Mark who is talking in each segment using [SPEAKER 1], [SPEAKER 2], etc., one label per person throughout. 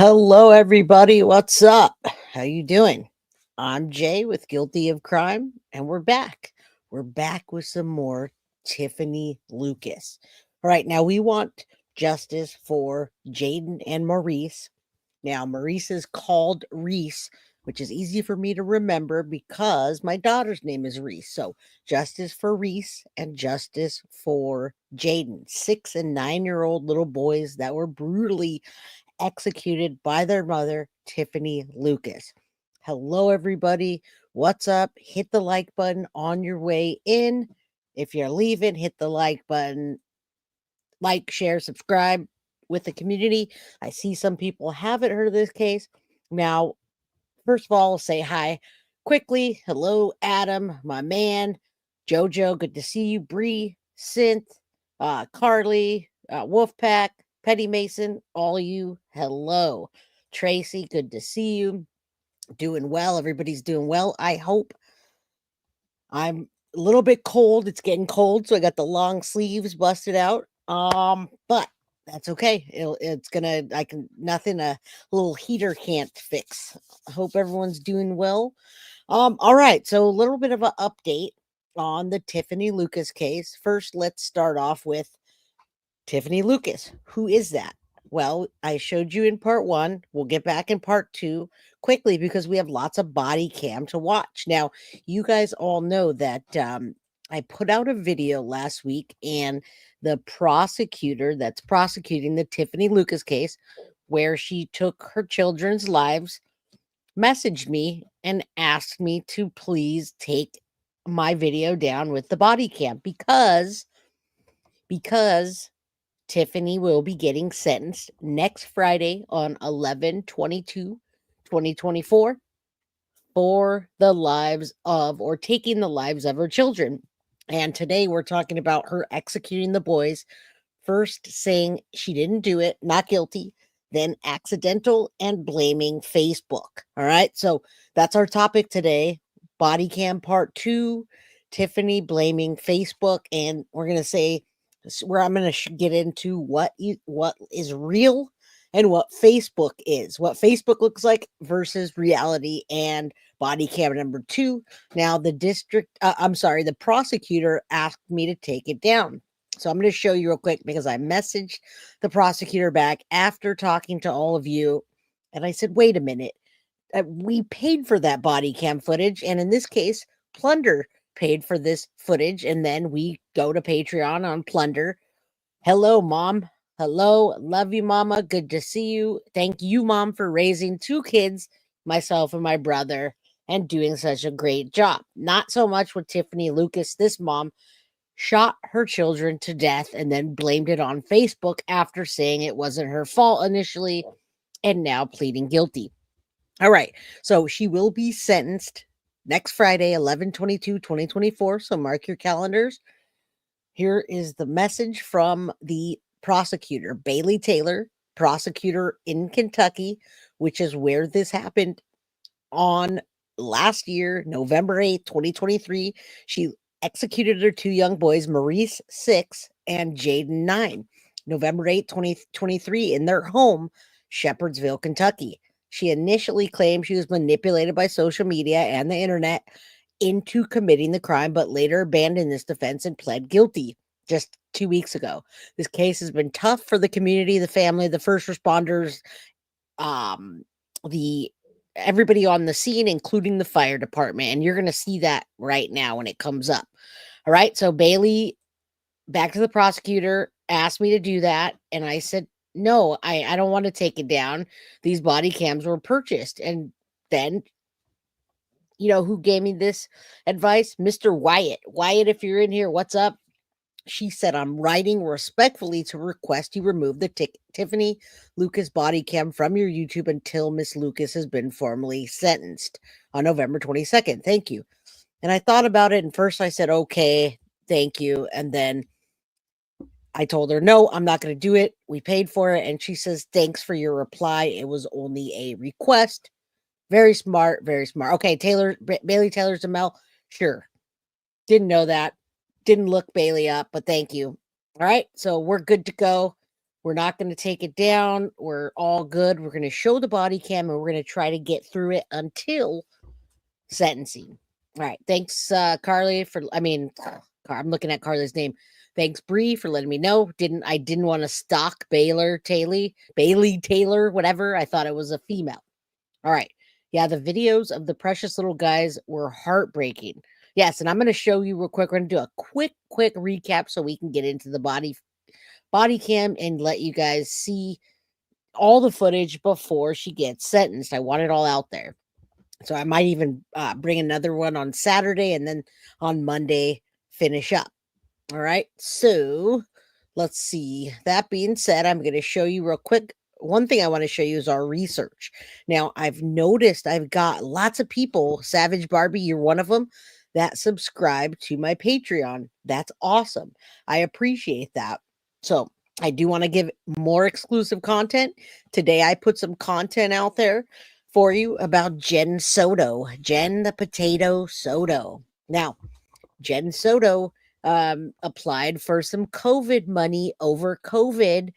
[SPEAKER 1] Hello, everybody. What's up? How you doing? I'm Jay with Guilty of Crime, and we're back. We're back with some more Tiffanie Lucas. All right, now we want justice for Jayden and Maurice. Now, Maurice is called Reese, which is easy for me to remember because my daughter's name is Reese. So, justice for Reese and justice for Jayden, 6 and 9-year-old little boys that were brutally executed by their mother, Tiffanie Lucas. Hello, everybody. What's up? Hit the like button on your way in. If you're leaving, hit the like button. Like, share, subscribe with the community. I see some people haven't heard of this case. Now, first of all, I'll say hi quickly. Hello, Adam, my man. Jojo, good to see you. Bree, Synth, Carly, Wolfpack, Petty Mason, all you, hello. Tracy, good to see you. Doing well. Everybody's doing well, I hope. I'm a little bit cold. It's getting cold, so I got the long sleeves busted out. But that's okay. It's gonna. I can nothing. A little heater can't fix. I hope everyone's doing well. All right. So a little bit of an update on the Tiffanie Lucas case. First, let's start off with Tiffanie Lucas. Who is that? Well, I showed you in part one. We'll get back in part two quickly because we have lots of body cam to watch. Now, you guys all know that I put out a video last week, and the prosecutor that's prosecuting the Tiffanie Lucas case, where she took her children's lives, messaged me and asked me to please take my video down with the body cam because Tiffanie will be getting sentenced next Friday on 11/22/2024 for the lives of or taking the lives of her children. And today we're talking about her executing the boys, first saying she didn't do it, not guilty, then accidental, and blaming Facebook. All right. So that's our topic today. Body cam part two, Tiffanie blaming Facebook. And we're going to say where I'm going to get into what is real and what Facebook is, what Facebook looks like versus reality, and body cam number two. Now, the prosecutor asked me to take it down. So I'm going to show you real quick because I messaged the prosecutor back after talking to all of you. And I said, wait a minute. We paid for that body cam footage. And in this case, Plunder paid for this footage. And then we go to Patreon on Plunder. Hello, Mom. Hello. Love you, Mama. Good to see you. Thank you, Mom, for raising two kids, myself and my brother, and doing such a great job. Not so much with Tiffanie Lucas. This mom shot her children to death and then blamed it on Facebook after saying it wasn't her fault initially and now pleading guilty. All right. So she will be sentenced next Friday, 11/22/2024. So mark your calendars. Here is the message from the prosecutor, Bailey Taylor, prosecutor in Kentucky, which is where this happened on last year, November 8th, 2023. She executed her two young boys, Maurice, 6, and Jayden, 9, November 8th, 2023, in their home, Shepherdsville, Kentucky. She initially claimed she was manipulated by social media and the internet into committing the crime, but later abandoned this defense and pled guilty just 2 weeks ago. This case has been tough for the community, the family, the first responders, the everybody on the scene, including the fire department. And you're going to see that right now when it comes up. All right. So Bailey, back to the prosecutor, asked me to do that. And I said, no, I don't want to take it down. These body cams were purchased. And then, who gave me this advice? Mr. Wyatt. Wyatt, if you're in here, what's up? She said, I'm writing respectfully to request you remove the Tiffanie Lucas body cam from your YouTube until Miss Lucas has been formally sentenced on November 22nd. Thank you. And I thought about it. And first I said, okay, thank you. And then I told her, no, I'm not going to do it. We paid for it. And she says, thanks for your reply. It was only a request. Very smart. Very smart. Okay, Bailey Taylor Zamel. Sure. Didn't know that. Didn't look Bailey up, but thank you. All right, so we're good to go. We're not going to take it down. We're all good. We're going to show the body cam and we're going to try to get through it until sentencing. All right. Thanks, Carly, I'm looking at Carly's name. Thanks, Bree, for letting me know. I didn't want to stalk Bailey Taylor, whatever. I thought it was a female. All right. Yeah, the videos of the precious little guys were heartbreaking. Yes, and I'm going to show you real quick. We're going to do a quick recap so we can get into the body cam and let you guys see all the footage before she gets sentenced. I want it all out there. So I might even bring another one on Saturday and then on Monday finish up. All right. So let's see. That being said, I'm going to show you real quick. One thing I want to show you is our research. Now, I've noticed I've got lots of people, Savage Barbie, you're one of them, that subscribe to my Patreon. That's awesome. I appreciate that. So I do want to give more exclusive content. Today, I put some content out there for you about Jen Soto, Jen the Potato Soto. Now, Jen Soto applied for some COVID money over COVID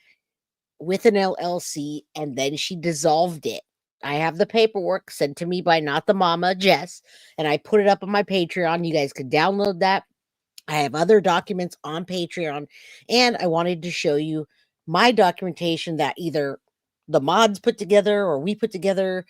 [SPEAKER 1] with an LLC, and then she dissolved it. I have the paperwork sent to me by Not the Mama, Jess, and I put it up on my Patreon. You guys could download that. I have other documents on Patreon, and I wanted to show you my documentation that either the mods put together or we put together,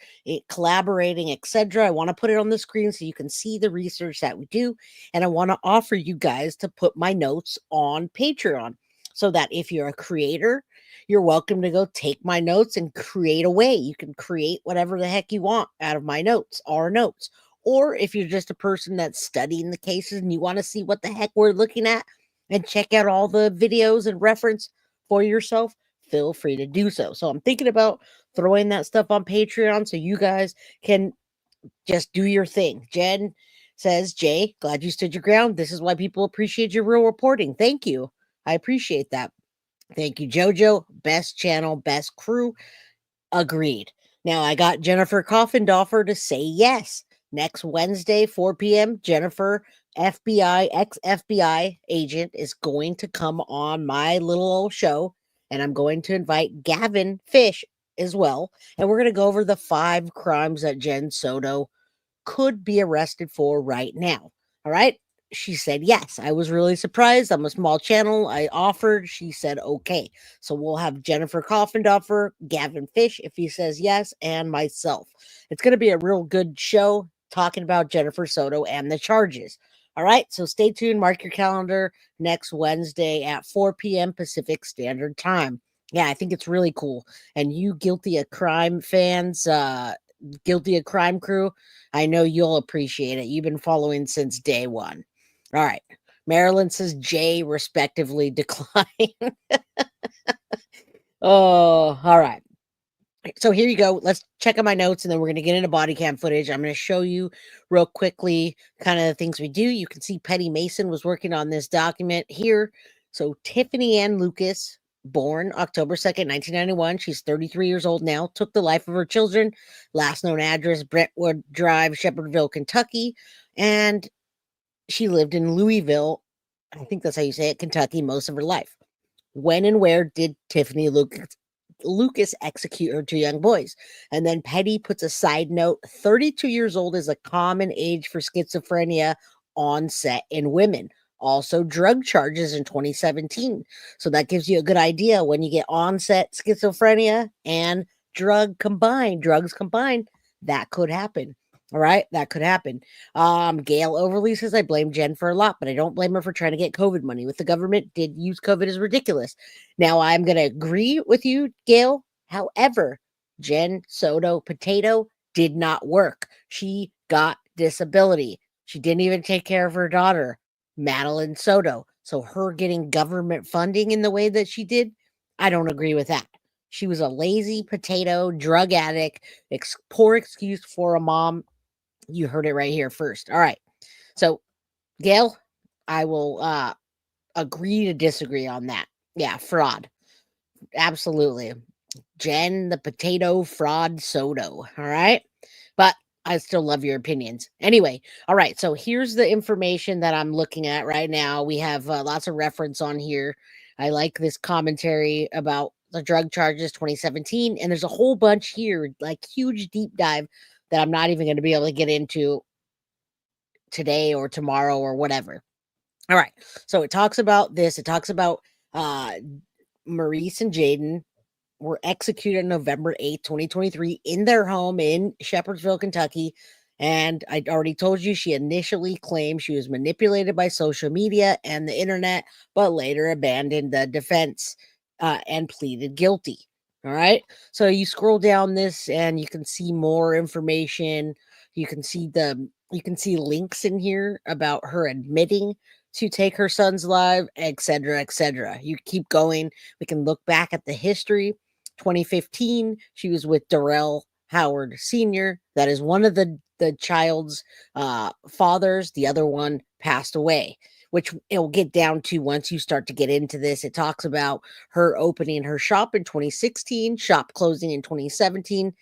[SPEAKER 1] collaborating, etc. I want to put it on the screen so you can see the research that we do, and I want to offer you guys to put my notes on Patreon so that if you're a creator, you're welcome to go take my notes and create away. You can create whatever the heck you want out of my notes, our notes. Or if you're just a person that's studying the cases and you want to see what the heck we're looking at and check out all the videos and reference for yourself, feel free to do so. So I'm thinking about throwing that stuff on Patreon so you guys can just do your thing. Jen says, Jay, glad you stood your ground. This is why people appreciate your real reporting. Thank you. I appreciate that. Thank you, Jojo. Best channel, best crew. Agreed. Now I got Jennifer Coffindoffer to say yes. Next Wednesday, 4 p.m., Jennifer, ex-FBI agent, is going to come on my little old show, and I'm going to invite Gavin Fish as well, and we're going to go over the 5 crimes that Jen Soto could be arrested for right now. All right? She said yes. I was really surprised. I'm a small channel. I offered. She said okay. So we'll have Jennifer Coffindoffer, Gavin Fish, if he says yes, and myself. It's going to be a real good show talking about Jennifer Soto and the charges. All right. So stay tuned. Mark your calendar next Wednesday at 4 p.m. Pacific Standard Time. Yeah, I think it's really cool. And you Guilty of Crime fans, Guilty of Crime crew, I know you'll appreciate it. You've been following since day one. All right. Marilyn says J respectively decline. Oh, all right. So here you go. Let's check out my notes and then we're going to get into body cam footage. I'm going to show you real quickly kind of the things we do. You can see Petty Mason was working on this document here. So Tiffanie Lucas, born October 2nd, 1991. She's 33 years old now. Took the life of her children. Last known address, Brentwood Drive, Shepherdville, Kentucky. And she lived in Louisville, I think that's how you say it, Kentucky, most of her life. When and where did Tiffanie Lucas execute her 2 young boys? And then Petty puts a side note, 32 years old is a common age for schizophrenia onset in women. Also drug charges in 2017. So that gives you a good idea when you get onset schizophrenia and drugs combined, that could happen. All right, that could happen. Gail Overly says, I blame Jen for a lot, but I don't blame her for trying to get COVID money. With the government did use COVID is ridiculous. Now, I'm going to agree with you, Gail. However, Jen Soto Potato did not work. She got disability. She didn't even take care of her daughter, Madeline Soto. So her getting government funding in the way that she did, I don't agree with that. She was a lazy potato, drug addict, poor excuse for a mom. You heard it right here first. All right. So, Gail, I will agree to disagree on that. Yeah, fraud. Absolutely. Jen, the potato fraud Soto. All right. But I still love your opinions. Anyway, all right. So here's the information that I'm looking at right now. We have lots of reference on here. I like this commentary about the drug charges 2017, and there's a whole bunch here, like huge deep dive that I'm not even going to be able to get into today or tomorrow or whatever. All right. So it talks about this. It talks about uh Maurice and Jayden were executed November 8th, 2023 in their home in Shepherdsville, Kentucky. And I already told you she initially claimed she was manipulated by social media and the internet, but later abandoned the defense and pleaded guilty. All right. So you scroll down this and you can see more information. You can see links in here about her admitting to take her son's life, etc., etc. You keep going. We can look back at the history. 2015, she was with Darrell Howard Sr. That is one of the child's fathers. The other one passed away, which it'll get down to once you start to get into this. It talks about her opening her shop in 2016, shop closing in 2017,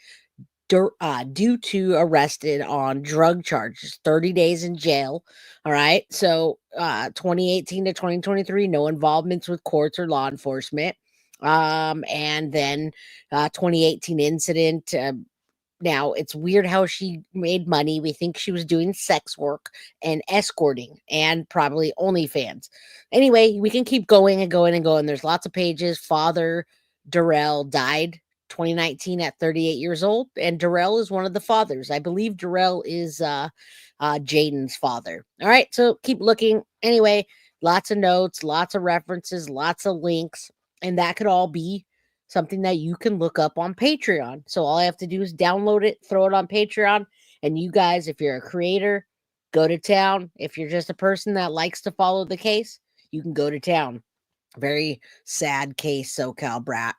[SPEAKER 1] due to arrested on drug charges, 30 days in jail. All right. So 2018 to 2023, no involvements with courts or law enforcement. And then 2018 incident. Now, it's weird how she made money. We think she was doing sex work and escorting and probably OnlyFans. Anyway, we can keep going and going and going. There's lots of pages. Father Darrell died 2019 at 38 years old, and Darrell is one of the fathers. I believe Darrell is Jayden's father. All right, so keep looking. Anyway, lots of notes, lots of references, lots of links, and that could all be something that you can look up on Patreon. So all I have to do is download it, throw it on Patreon, and you guys, if you're a creator, go to town. If you're just a person that likes to follow the case, you can go to town. Very sad case, SoCal brat.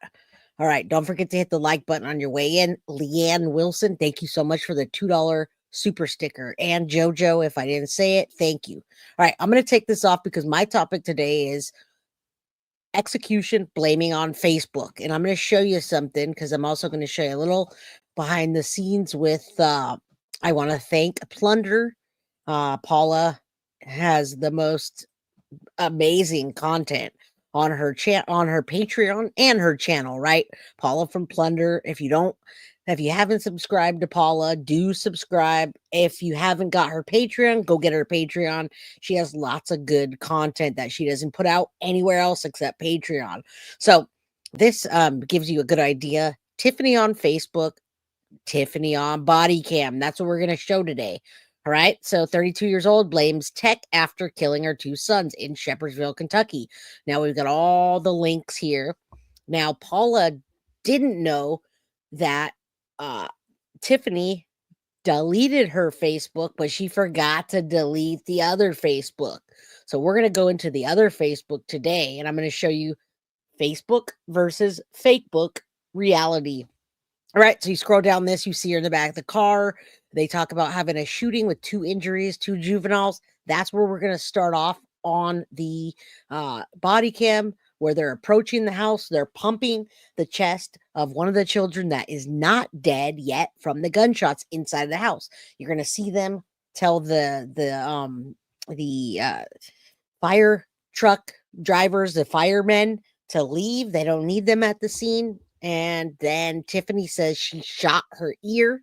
[SPEAKER 1] All right, don't forget to hit the like button on your way in. Leanne Wilson, thank you so much for the $2 super sticker. And JoJo, if I didn't say it, thank you. All right, I'm going to take this off because my topic today is execution blaming on Facebook. And I'm going to show you something because I'm also going to show you a little behind the scenes with, I want to thank Plunder. Paula has the most amazing content on her on her Patreon and her channel, right? Paula from Plunder. If you haven't subscribed to Paula, do subscribe. If you haven't got her Patreon, go get her Patreon. She has lots of good content that she doesn't put out anywhere else except Patreon. So this gives you a good idea. Tiffanie on Facebook, Tiffanie on body cam. That's what we're going to show today. All right. So 32 years old blames tech after killing her two sons in Shepherdsville, Kentucky. Now we've got all the links here. Now, Paula didn't know that Tiffanie deleted her Facebook, but she forgot to delete the other Facebook. So we're going to go into the other Facebook today, and I'm going to show you Facebook versus Fakebook reality. All right, so you scroll down this, you see her in the back of the car. They talk about having a shooting with 2 injuries, 2 juveniles. That's where we're going to start off on the body cam, where they're approaching the house. They're pumping the chest of one of the children that is not dead yet from the gunshots inside the house. You're going to see them tell the fire truck drivers, the firemen, to leave. They don't need them at the scene. And then Tiffanie says she shot her ear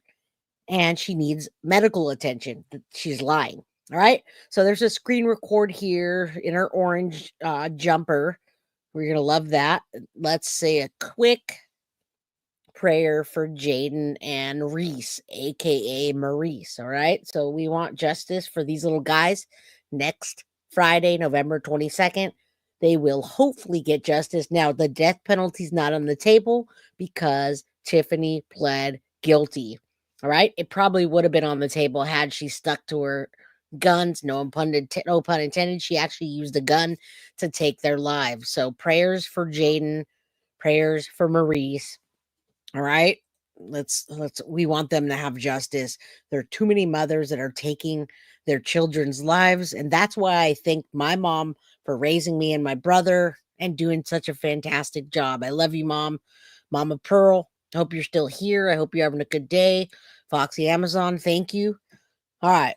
[SPEAKER 1] and she needs medical attention. She's lying. All right. So there's a screen record here in her orange jumper. We're going to love that. Let's say a quick prayer for Jayden and Reese, aka Maurice. All right. So we want justice for these little guys. Next Friday, November 22nd, they will hopefully get justice. Now, the death penalty is not on the table because Tiffanie pled guilty. All right. It probably would have been on the table had she stuck to her guns. No pun intended. She actually used the gun to take their lives. So prayers for Jayden, prayers for Maurice. All right. We want them to have justice. There are too many mothers that are taking their children's lives. And that's why I thank my mom for raising me and my brother and doing such a fantastic job. I love you, Mom. Mama Pearl. I hope you're still here. I hope you're having a good day. Foxy Amazon, thank you. All right.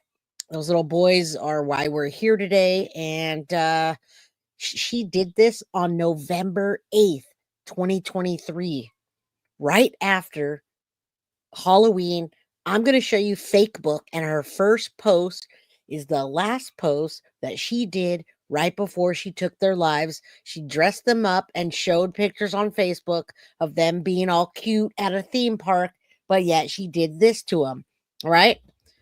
[SPEAKER 1] Those little boys are why we're here today. And she did this on November 8th. 2023, right after Halloween. I'm going to show you fake book, and her first post is the last post that she did right before she took their lives. She dressed them up and showed pictures on Facebook of them being all cute at a theme park, but yet she did this to them. All right.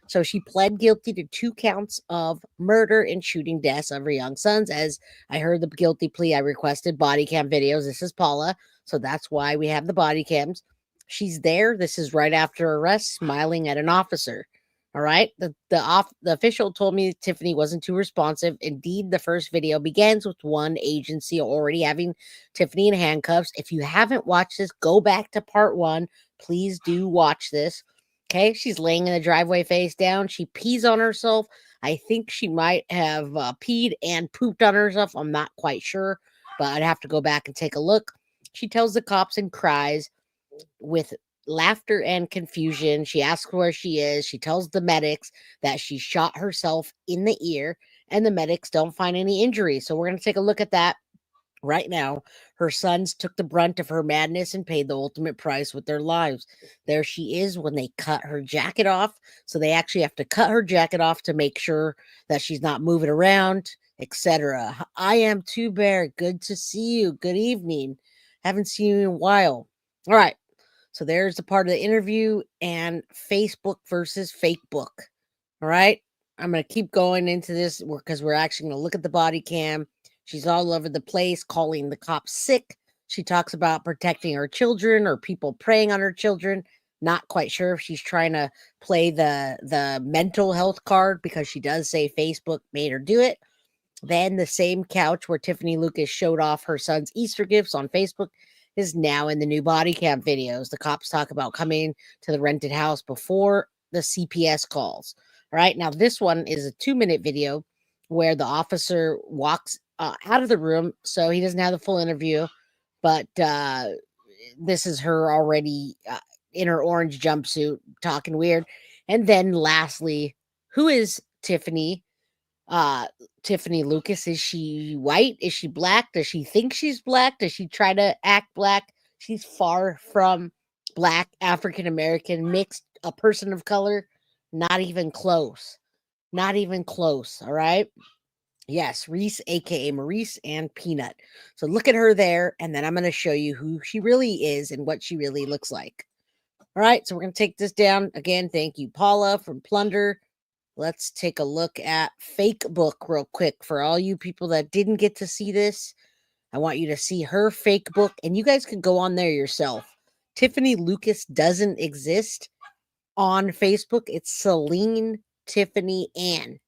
[SPEAKER 1] So she pled guilty to 2 counts of murder and shooting deaths of her young sons. As I heard the guilty plea, I requested body cam videos. This is Paula. So that's why we have the body cams. She's there. This is right after arrest, smiling at an officer. All right. The official told me Tiffanie wasn't too responsive. Indeed, the first video begins with one agency already having Tiffanie in handcuffs. If you haven't watched this, go back to part 1. Please do watch this. Okay. She's laying in the driveway face down. She pees on herself. I think she might have peed and pooped on herself. I'm not quite sure, but I'd have to go back and take a look. She tells the cops and cries with laughter and confusion. She asks where she is. She tells the medics that she shot herself in the ear, and the medics don't find any injuries. So we're going to take a look at that right now. Her sons took the brunt of her madness and paid the ultimate price with their lives. There she is when they cut her jacket off. So they actually have to cut her jacket off to make sure that she's not moving around, etc. I am Two Bear. Good to see you. Good evening. Haven't seen you in a while. All right. So there's the part of the interview and Facebook versus fake book. All right. I'm going to keep going into this because we're actually going to look at the body cam. She's all over the place, calling the cops sick. She talks about protecting her children or people preying on her children. Not quite sure if she's trying to play the mental health card, because she does say Facebook made her do it. Then the same couch where Tiffanie Lucas showed off her son's Easter gifts on Facebook is now in the new body cam videos. The cops talk about coming to the rented house before the CPS calls. All right. Now, this one is a 2-minute video where the officer walks out of the room. So he doesn't have the full interview, but this is her already in her orange jumpsuit talking weird. And then lastly, who is Tiffanie? Tiffanie Lucas, is she white? Is she black? Does she think she's black? Does she try to act black? She's far from black, African American, mixed, a person of color. Not even close. Not even close. All right. Yes, Reese, aka Maurice, and Peanut. So look at her there, and then I'm going to show you who she really is and what she really looks like. All right, so we're going to take this down again. Thank you, Paula from Plunder. Let's take a look at fake book real quick. For all you people that didn't get to see this, I want you to see her fake book, and you guys can go on there yourself. Tiffanie Lucas doesn't exist on Facebook. It's Celine Tiffany Ann.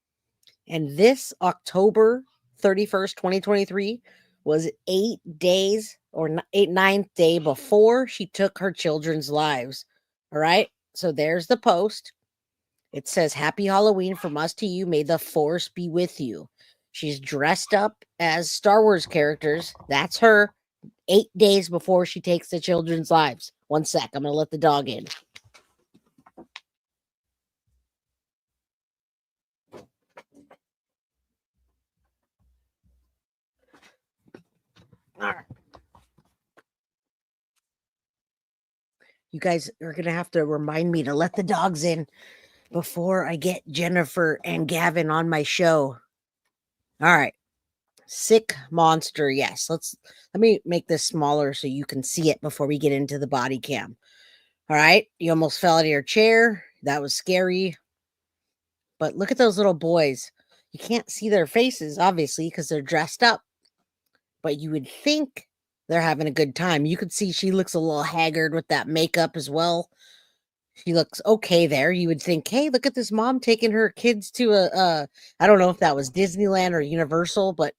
[SPEAKER 1] And this October 31st, 2023 was 8 days or 9th day before she took her children's lives. All right. So there's the post. It says, "Happy Halloween from us to you. May the force be with you." She's dressed up as Star Wars characters. That's her 8 days before she takes the children's lives. One sec. I'm going to let the dog in. All right. You guys are going to have to remind me to let the dogs in before I get Jennifer and Gavin on my show. All right. Sick monster. Yes. Let me make this smaller so you can see it before we get into the body cam. All right. You almost fell out of your chair. That was scary. But look at those little boys. You can't see their faces, obviously, because they're dressed up. But you would think they're having a good time. You could see she looks a little haggard with that makeup as well. She looks okay there. You would think, hey, look at this mom taking her kids to I don't know if that was Disneyland or Universal, but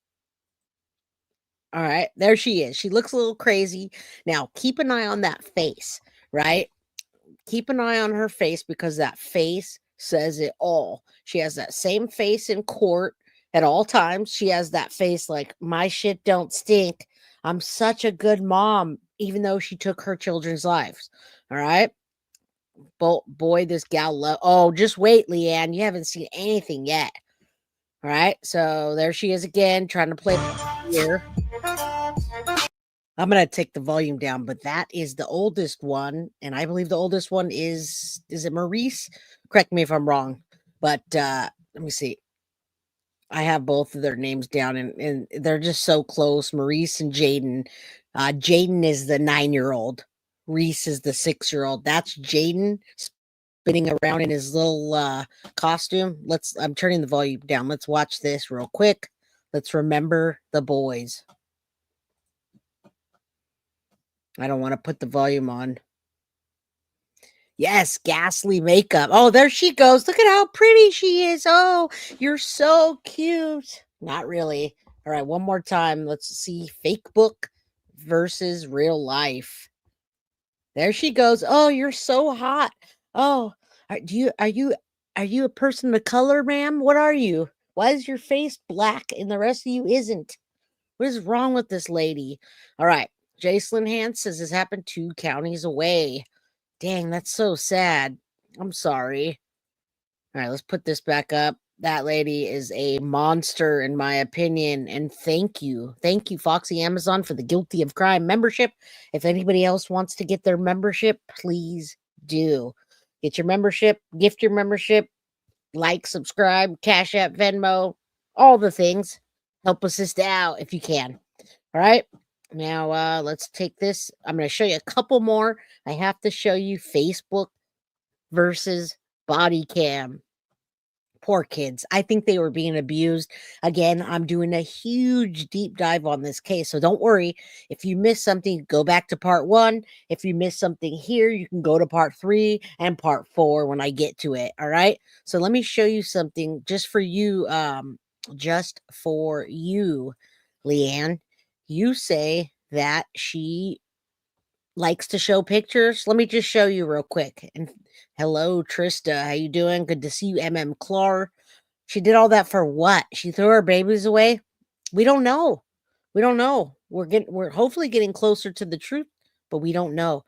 [SPEAKER 1] all right, there she is. She looks a little crazy. Now, keep an eye on that face, right? Keep an eye on her face, because that face says it all. She has that same face in court at all times. She has that face like, my shit don't stink. I'm such a good mom, even though she took her children's lives. All right. Boy, this gal oh, just wait, Leanne. You haven't seen anything yet. All right. So there she is again, trying to play here. I'm gonna take the volume down, but that is the oldest one, and I believe the oldest one is it Maurice? Correct me if I'm wrong, but let me see. I have both of their names down, and they're just so close. Maurice and Jayden. Jayden is the 9-year-old. Reese is the 6-year-old. That's Jayden spinning around in his little costume. I'm turning the volume down. Let's watch this real quick. Let's remember the boys. I don't want to put the volume on. Yes, ghastly makeup. Oh, there she goes. Look at how pretty she is. Oh, you're so cute. Not really. All right, one more time. Let's see fake book versus real life. There she goes. Oh, you're so hot. Oh, are you a person of color, ma'am? What are you? Why is your face black and the rest of you isn't? What is wrong with this lady? All right. Jacelyn Hans says this happened 2 counties away. Dang, that's so sad. I'm sorry. All right, let's put this back up. That lady is a monster, in my opinion. And thank you. Thank you, Foxy Amazon, for the Guilty of Crime membership. If anybody else wants to get their membership, please do. Get your membership, gift your membership, like, subscribe, Cash App, Venmo, all the things. Help assist out if you can. All right. Now let's take this. I'm going to show you a couple more. I have to show you Facebook versus body cam. Poor kids. I think they were being abused. Again, I'm doing a huge deep dive on this case. So don't worry. If you miss something, go back to part 1. If you miss something here, you can go to part 3 and part 4 when I get to it. All right. So let me show you something just for you. Leanne. You say that she likes to show pictures. Let me just show you real quick. And hello, Trista. How you doing? Good to see you, Clark. She did all that for what? She threw her babies away? We don't know. We don't know. We're hopefully getting closer to the truth, but we don't know.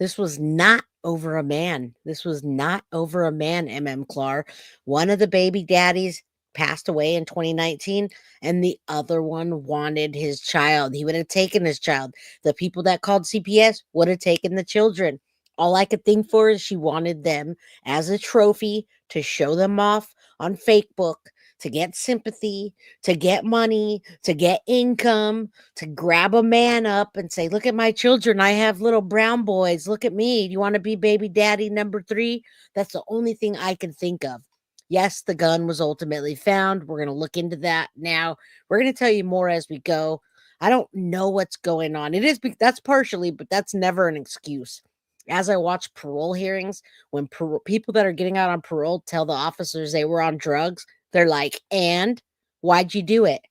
[SPEAKER 1] This was not over a man. This was not over a man, Clark. One of the baby daddies passed away in 2019, and the other one wanted his child. He would have taken his child. The people that called CPS would have taken the children. All I could think for is she wanted them as a trophy to show them off on Facebook, to get sympathy, to get money, to get income, to grab a man up and say, look at my children. I have little brown boys. Look at me. Do you want to be baby daddy number 3? That's the only thing I can think of. Yes, the gun was ultimately found. We're going to look into that now. We're going to tell you more as we go. I don't know what's going on. That's partially, but that's never an excuse. As I watch parole hearings, when people that are getting out on parole tell the officers they were on drugs, they're like, and why'd you do it?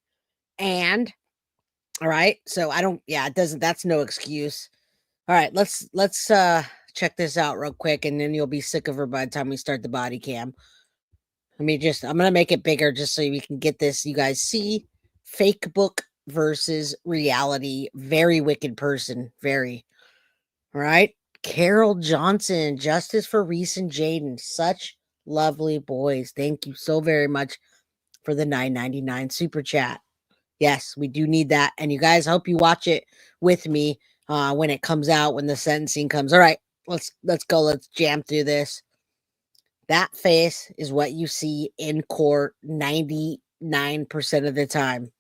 [SPEAKER 1] And all right. So that's no excuse. All right, let's check this out real quick, and then you'll be sick of her by the time we start the body cam. I'm gonna make it bigger just so we can get this. You guys see fake book versus reality. Very wicked person. Very. All right. Carol Johnson, justice for Reese and Jayden. Such lovely boys. Thank you so very much for the $9.99 super chat. Yes, we do need that. And you guys, hope you watch it with me when it comes out, when the sentencing comes. All right, let's go. Let's jam through this. That face is what you see in court 99% of the time.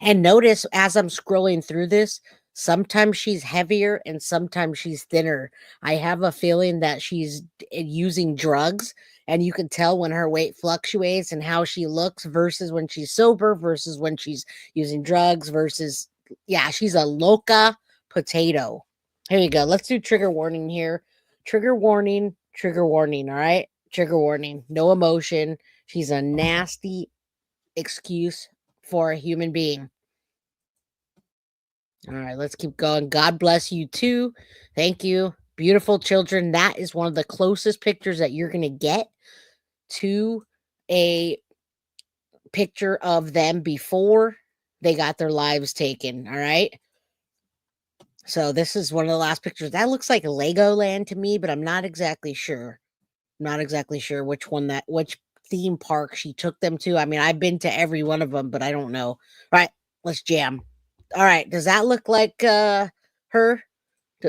[SPEAKER 1] And notice as I'm scrolling through this, sometimes she's heavier and sometimes she's thinner. I have a feeling that she's using drugs, and you can tell when her weight fluctuates and how she looks versus when she's sober versus when she's using drugs versus, she's a loca potato. Here you go. Let's do trigger warning here. Trigger warning, trigger warning. All right. Trigger warning. No emotion. She's a nasty excuse for a human being. All right, let's keep going. God bless you too. Thank you. Beautiful children. That is one of the closest pictures that you're going to get to a picture of them before they got their lives taken. All right. So this is one of the last pictures. That looks like Legoland to me, but I'm not exactly sure. Not exactly sure which theme park she took them to. I mean, I've been to every one of them, but I don't know. All right, let's jam. All right. Does that look like her?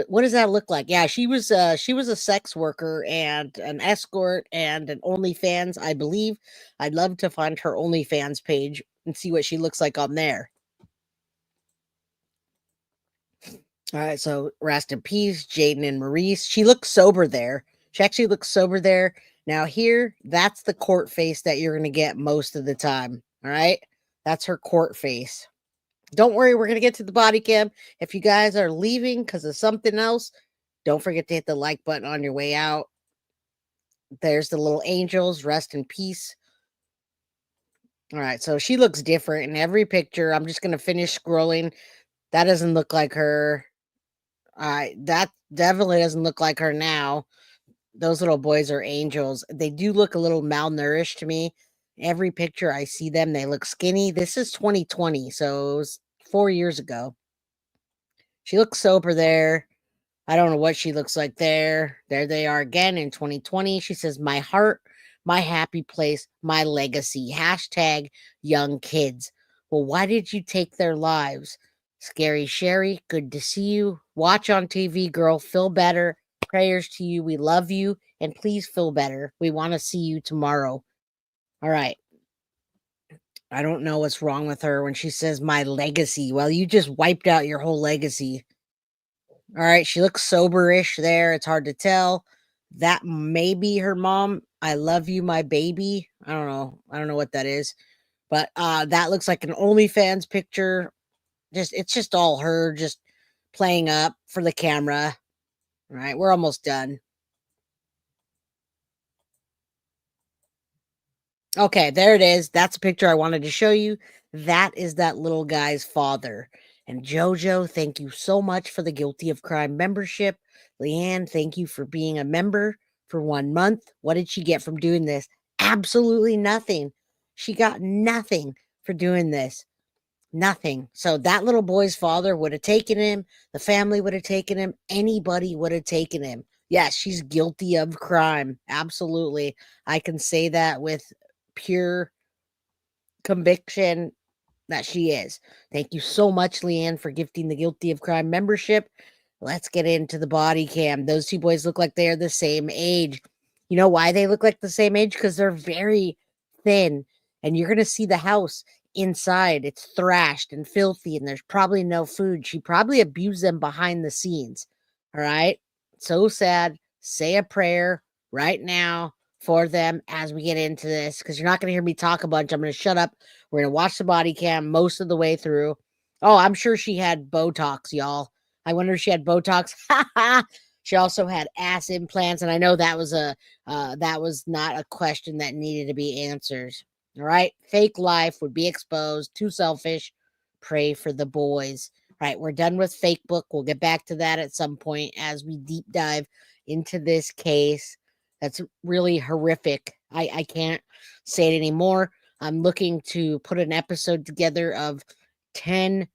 [SPEAKER 1] What does that look like? Yeah, she was a sex worker and an escort and an OnlyFans, I believe. I'd love to find her OnlyFans page and see what she looks like on there. All right, so rest in peace, Jayden and Maurice. She looks sober there. She actually looks sober there. Now here, that's the court face that you're gonna get most of the time. All right, that's her court face. Don't worry, we're gonna get to the body cam. If you guys are leaving because of something else, don't forget to hit the like button on your way out. There's the little angels. Rest in peace. All right, so she looks different in every picture. I'm just gonna finish scrolling. That doesn't look like her. That definitely doesn't look like her now. Those little boys are angels. They do look a little malnourished to me. Every picture I see them, they look skinny. This is 2020, so it was 4 years ago. She looks sober there. I don't know what she looks like there. There they are again in 2020. She says, "My heart, my happy place, my legacy." Hashtag young kids. Well, why did you take their lives? Scary Sherry, good to see you. Watch on TV, girl. Feel better. Prayers to you. We love you. And please feel better. We want to see you tomorrow. All right. I don't know what's wrong with her when she says my legacy. Well, you just wiped out your whole legacy. All right, she looks soberish there. It's hard to tell. That may be her mom. I love you, my baby. I don't know. I don't know what that is. But that looks like an OnlyFans picture. It's just all her just playing up for the camera. All right, we're almost done. Okay, there it is. That's a picture I wanted to show you. That is that little guy's father. And Jojo, thank you so much for the Guilty of Crime membership. Leanne, thank you for being a member for 1 month. What did she get from doing this? Absolutely nothing. She got nothing for doing this. Nothing. So that little boy's father would have taken him. The family would have taken him. Anybody would have taken him. Yes, she's guilty of crime. Absolutely. I can say that with pure conviction that she is. Thank you so much, Leanne, for gifting the Guilty of Crime membership. Let's get into the body cam. Those two boys look like they are the same age. You know why they look like the same age? Because they're very thin. And you're going to see the house inside. It's thrashed and filthy, and there's probably no food. She probably abused them behind the scenes. All right. So sad. Say a prayer right now for them as we get into this, because you're not going to hear me talk a bunch. I'm going to shut up. We're going to watch the body cam most of the way through. Oh, I'm sure she had Botox, y'all. I wonder if she had Botox. She also had ass implants, and I know that was that was not a question that needed to be answered. All right, fake life would be exposed. Too selfish. Pray for the boys. All right, we're done with fake book. We'll get back to that at some point as we deep dive into this case. That's really horrific. I can't say it anymore. I'm looking to put an episode together of 10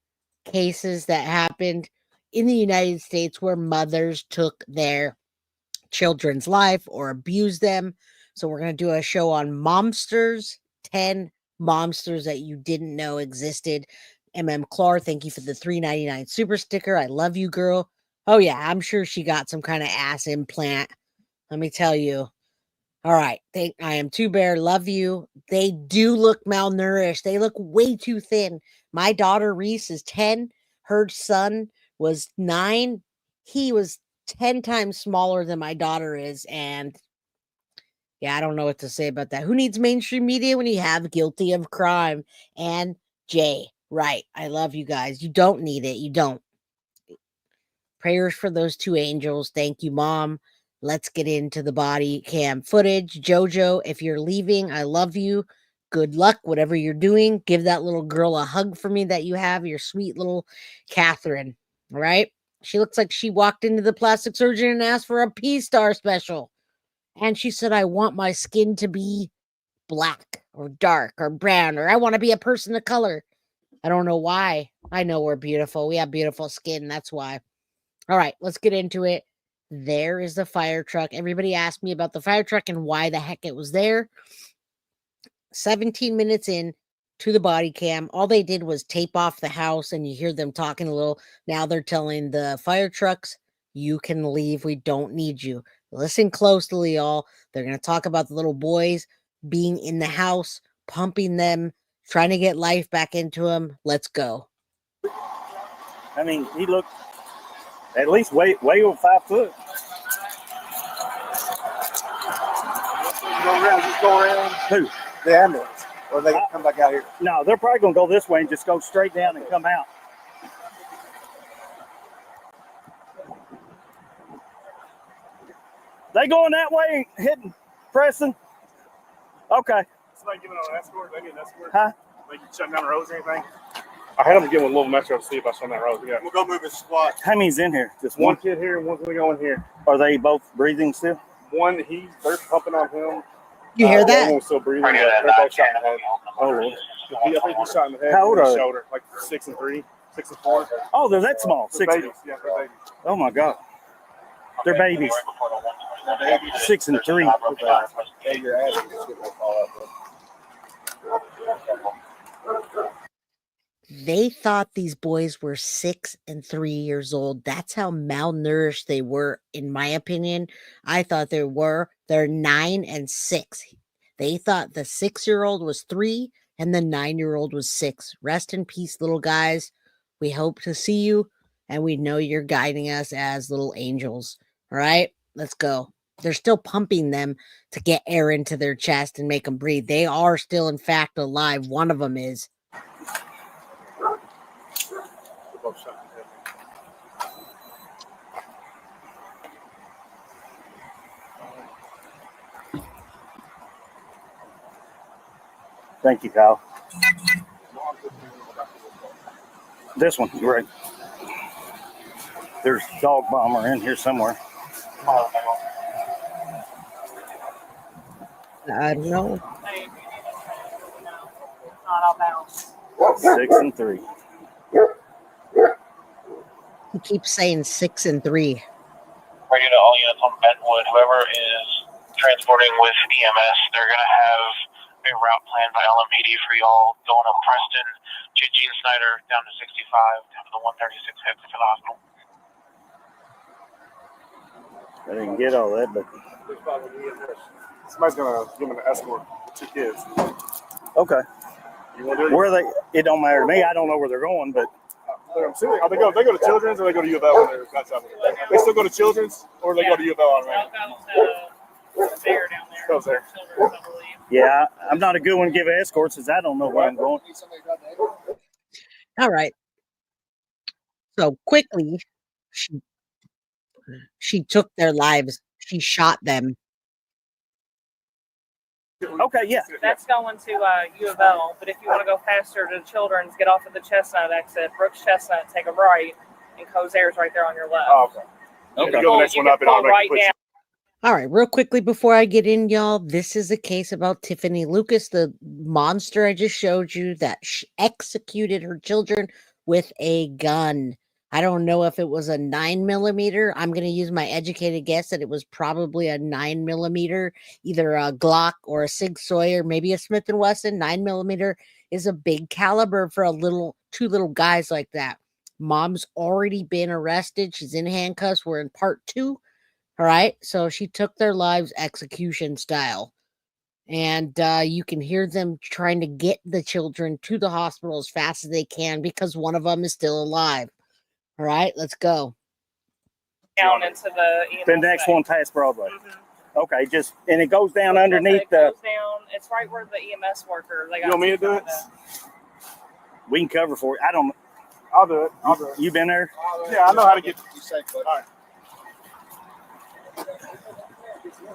[SPEAKER 1] cases that happened in the United States where mothers took their children's life or abused them. So we're going to do a show on momsters, 10 momsters that you didn't know existed. Clark, thank you for the $3.99 super sticker. I love you, girl. Oh yeah, I'm sure she got some kind of ass implant. Let me tell you. All right. I am Two Bear. Love you. They do look malnourished. They look way too thin. My daughter Reese is 10. Her son was 9. He was 10 times smaller than my daughter is. And yeah, I don't know what to say about that. Who needs mainstream media when you have Guilty of Crime and Jay? Right. I love you guys. You don't need it. You don't. Prayers for those two angels. Thank you, Mom. Let's get into the body cam footage. Jojo, if you're leaving, I love you. Good luck, whatever you're doing. Give that little girl a hug for me that you have, your sweet little Catherine. All right. She looks like she walked into the plastic surgeon and asked for a P-Star special. And she said, I want my skin to be black or dark or brown, or I want to be a person of color. I don't know why. I know we're beautiful. We have beautiful skin. That's why. All right, let's get into it. There is the fire truck. Everybody asked me about the fire truck and why the heck it was there. 17 minutes in, to the body cam. All they did was tape off the house, and you hear them talking a little. Now they're telling the fire trucks, you can leave. We don't need you. Listen closely, y'all. They're going to talk about the little boys being in the house, pumping them, trying to get life back into them. Let's go.
[SPEAKER 2] I mean, he looked at least way over 5 foot.
[SPEAKER 3] Just go around.
[SPEAKER 2] Who?
[SPEAKER 3] The ambulance. Or they come back out here.
[SPEAKER 2] No, they're probably going to go this way and just go straight down and come out. They going that way, hitting, pressing. Okay.
[SPEAKER 3] Somebody giving an escort? They need an escort?
[SPEAKER 2] Huh?
[SPEAKER 3] Like you shutting down the roads or anything? I had them get one little metro to see if I shut down the roads. Yeah. We'll go move his squad.
[SPEAKER 2] How many's in here? Just
[SPEAKER 3] One kid here and one's going to go in here.
[SPEAKER 2] Are they both breathing still?
[SPEAKER 3] One, they're pumping on him.
[SPEAKER 1] You hear
[SPEAKER 3] The
[SPEAKER 1] that?
[SPEAKER 3] other one's still breathing. But they're both shot in the head.
[SPEAKER 2] Oh, Lord.
[SPEAKER 3] I think he's shot in the head.
[SPEAKER 2] How old
[SPEAKER 3] and
[SPEAKER 2] are
[SPEAKER 3] the
[SPEAKER 2] they?
[SPEAKER 3] shoulder, like 6 and 3, 6 and 4.
[SPEAKER 2] Oh, they're that small.
[SPEAKER 3] They're
[SPEAKER 2] 6.
[SPEAKER 3] babies. Yeah, they're babies.
[SPEAKER 2] Oh, my God. They're babies. 6 and 3.
[SPEAKER 1] They thought these boys were 6 and 3 years old. That's how malnourished they were, in my opinion. I thought they were. They're 9 and 6. They thought the 6-year-old was 3 and the 9-year-old was 6. Rest in peace, little guys. We hope to see you, and we know you're guiding us as little angels. All right, let's go. They're still pumping them to get air into their chest and make them breathe. They are still, in fact, alive. One of them is.
[SPEAKER 2] Thank you, Kyle. This one, you're right. There's a dog bomber in here somewhere.
[SPEAKER 1] I don't know.
[SPEAKER 2] 6 and 3.
[SPEAKER 1] He keeps saying 6 and 3.
[SPEAKER 4] Radio to all units on Bentwood. Whoever is transporting with EMS, they're going to have a route planned by LMPD for y'all going up Preston to Gene Snyder down to 65 down to the 136 head for the hospital.
[SPEAKER 2] I didn't get all that, but
[SPEAKER 3] Somebody's going to give him an escort with 2 kids.
[SPEAKER 2] okay.
[SPEAKER 3] You want to do it?
[SPEAKER 2] Where are they? It don't matter to me. I don't know where they're going, but
[SPEAKER 3] I'm assuming, they go to Children's or they go to U of L when they're not traveling. They still go to Children's or they go to U of L automatically?
[SPEAKER 5] There down there.
[SPEAKER 3] Goes there.
[SPEAKER 5] Children's, I believe.
[SPEAKER 2] yeah, I'm not a good one to give escorts because I don't know where I'm going.
[SPEAKER 1] All right. So quickly, she took their lives. She shot them.
[SPEAKER 2] Okay, yeah.
[SPEAKER 5] That's going to U of L, but if you want to go faster to Children's, get off at the Chestnut exit, Brooks Chestnut, take a right, and Cozair's right there on your left.
[SPEAKER 3] Oh, okay.
[SPEAKER 2] Okay.
[SPEAKER 3] You go the next one up and
[SPEAKER 5] pull right
[SPEAKER 3] push.
[SPEAKER 5] down.
[SPEAKER 1] All right, real quickly before I get in, y'all, this is a case about Tiffanie Lucas, the monster I just showed you that executed her children with a gun. I don't know if it was a 9mm. I'm going to use my educated guess that it was probably a 9mm, either a Glock or a Sig Sauer, maybe a Smith & Wesson. 9mm is a big caliber for two little guys like that. Mom's already been arrested. She's in handcuffs. We're in part 2. All right. So she took their lives execution style. And you can hear them trying to get the children to the hospital as fast as they can because one of them is still alive. All right, let's go.
[SPEAKER 5] Down into the EMS
[SPEAKER 2] The next
[SPEAKER 5] bay.
[SPEAKER 2] one past Broadway.
[SPEAKER 5] Mhm.
[SPEAKER 2] Okay, and it goes down underneath
[SPEAKER 5] It
[SPEAKER 2] the.
[SPEAKER 5] goes down. It's right where the EMS worker. They got
[SPEAKER 3] You want me to do it?
[SPEAKER 2] We can cover for it. I don't.
[SPEAKER 3] I'll do it.
[SPEAKER 2] You been there?
[SPEAKER 3] Yeah, I know how to get you safe. All right.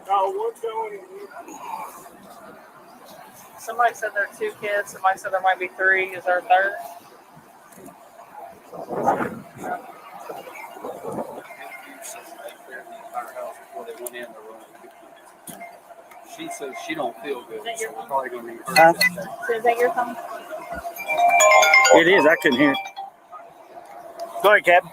[SPEAKER 3] What's going on?
[SPEAKER 5] Somebody said there are 2 kids. Somebody said there might be 3. Is there a third?
[SPEAKER 6] She says she don't feel good,
[SPEAKER 5] Is that your
[SPEAKER 6] so we're probably going to need her
[SPEAKER 2] Huh?
[SPEAKER 6] that day.
[SPEAKER 5] So is that your phone?
[SPEAKER 2] It is. I couldn't hear it. Go ahead, Captain.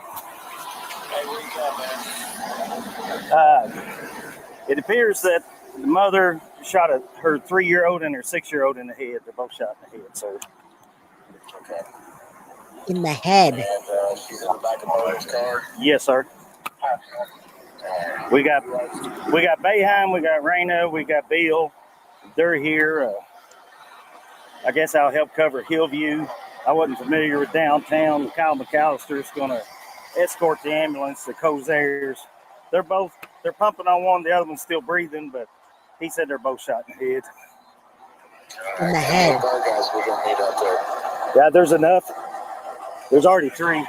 [SPEAKER 2] It appears that the mother shot her 3-year-old and her 6-year-old in the head. They're both shot in the head, sir. Okay.
[SPEAKER 1] In the head.
[SPEAKER 2] And she's in the back of Mother's car? Yes, sir. We got Bayheim, we got Raina, we got Bill. They're here. I guess I'll help cover Hillview. I wasn't familiar with downtown. Kyle McAllister is going to escort the ambulance to Cozairs. They're pumping on one. The other one's still breathing, but he said they're both shot in the head.
[SPEAKER 1] In the head.
[SPEAKER 2] Guys we're going to need out there. Yeah, there's enough. There's already 3.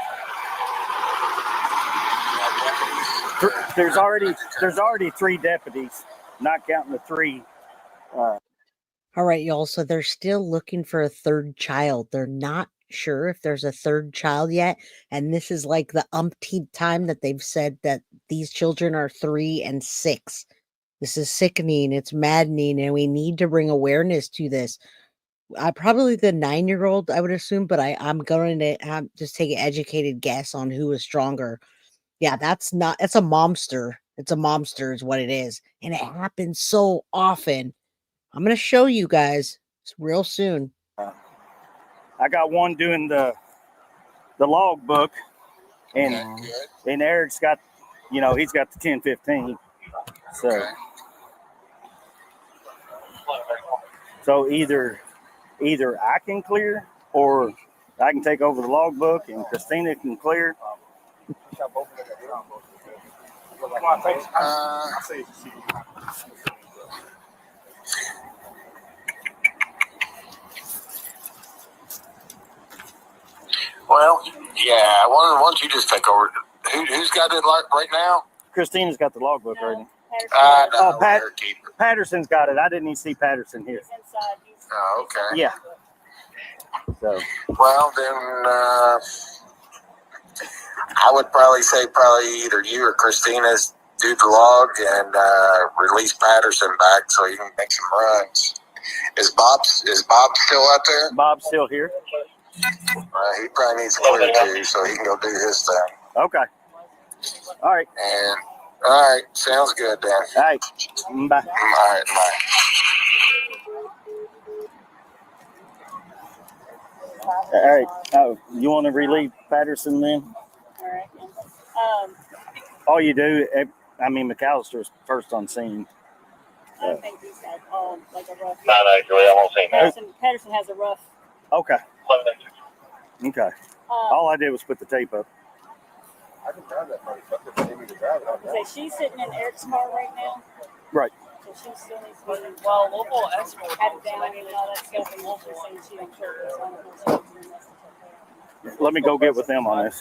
[SPEAKER 2] There's already 3 deputies, not counting the 3.
[SPEAKER 1] All right, y'all. So they're still looking for a 3rd child. They're not sure if there's a 3rd child yet. And this is like the umpteenth time that they've said that these children are 3 and 6. This is sickening. It's maddening. And we need to bring awareness to this. Probably the 9-year-old, I would assume, but I'm going to just take an educated guess on who is stronger. Yeah, it's a momster. It's a momster is what it is. And it happens so often. I'm going to show you guys real soon.
[SPEAKER 2] I got one doing the log book, and Eric's got, he's got the 1015. So either I can clear, or I can take over the log book, and Christina can clear.
[SPEAKER 7] Well, yeah. Why don't you just take over? Who's got it right now?
[SPEAKER 2] Christina's got the logbook right now.
[SPEAKER 7] No,
[SPEAKER 2] Patterson's got it. I didn't even see Patterson here.
[SPEAKER 7] Oh, okay.
[SPEAKER 2] Yeah. So.
[SPEAKER 7] Well, then I would probably say either you or Christina's do the log and release Patterson back so he can make some runs. Is Bob still out there?
[SPEAKER 2] Bob's still here.
[SPEAKER 7] He probably needs clear too, so he can go do his thing.
[SPEAKER 2] Okay. All right.
[SPEAKER 7] All right, sounds good, Dan.
[SPEAKER 2] All right. Bye.
[SPEAKER 7] All right, bye.
[SPEAKER 2] All right. Oh, you want to relieve Patterson then?
[SPEAKER 8] All right.
[SPEAKER 2] All you do, McAllister's first on scene.
[SPEAKER 8] I don't think he's had like a rough.
[SPEAKER 4] Not actually, I won't say no.
[SPEAKER 8] Patterson has a rough.
[SPEAKER 2] Okay. Okay. All I did was put the tape up.
[SPEAKER 3] I can drive that motherfucker. They need to drive it.
[SPEAKER 8] She's sitting in Eric's car right now.
[SPEAKER 2] Right.
[SPEAKER 8] So she still needs to be.
[SPEAKER 5] Well, local escort.
[SPEAKER 8] Had it down and all that stuff, and also saying she don't care what's on the horse.
[SPEAKER 2] Let me go get with them on this.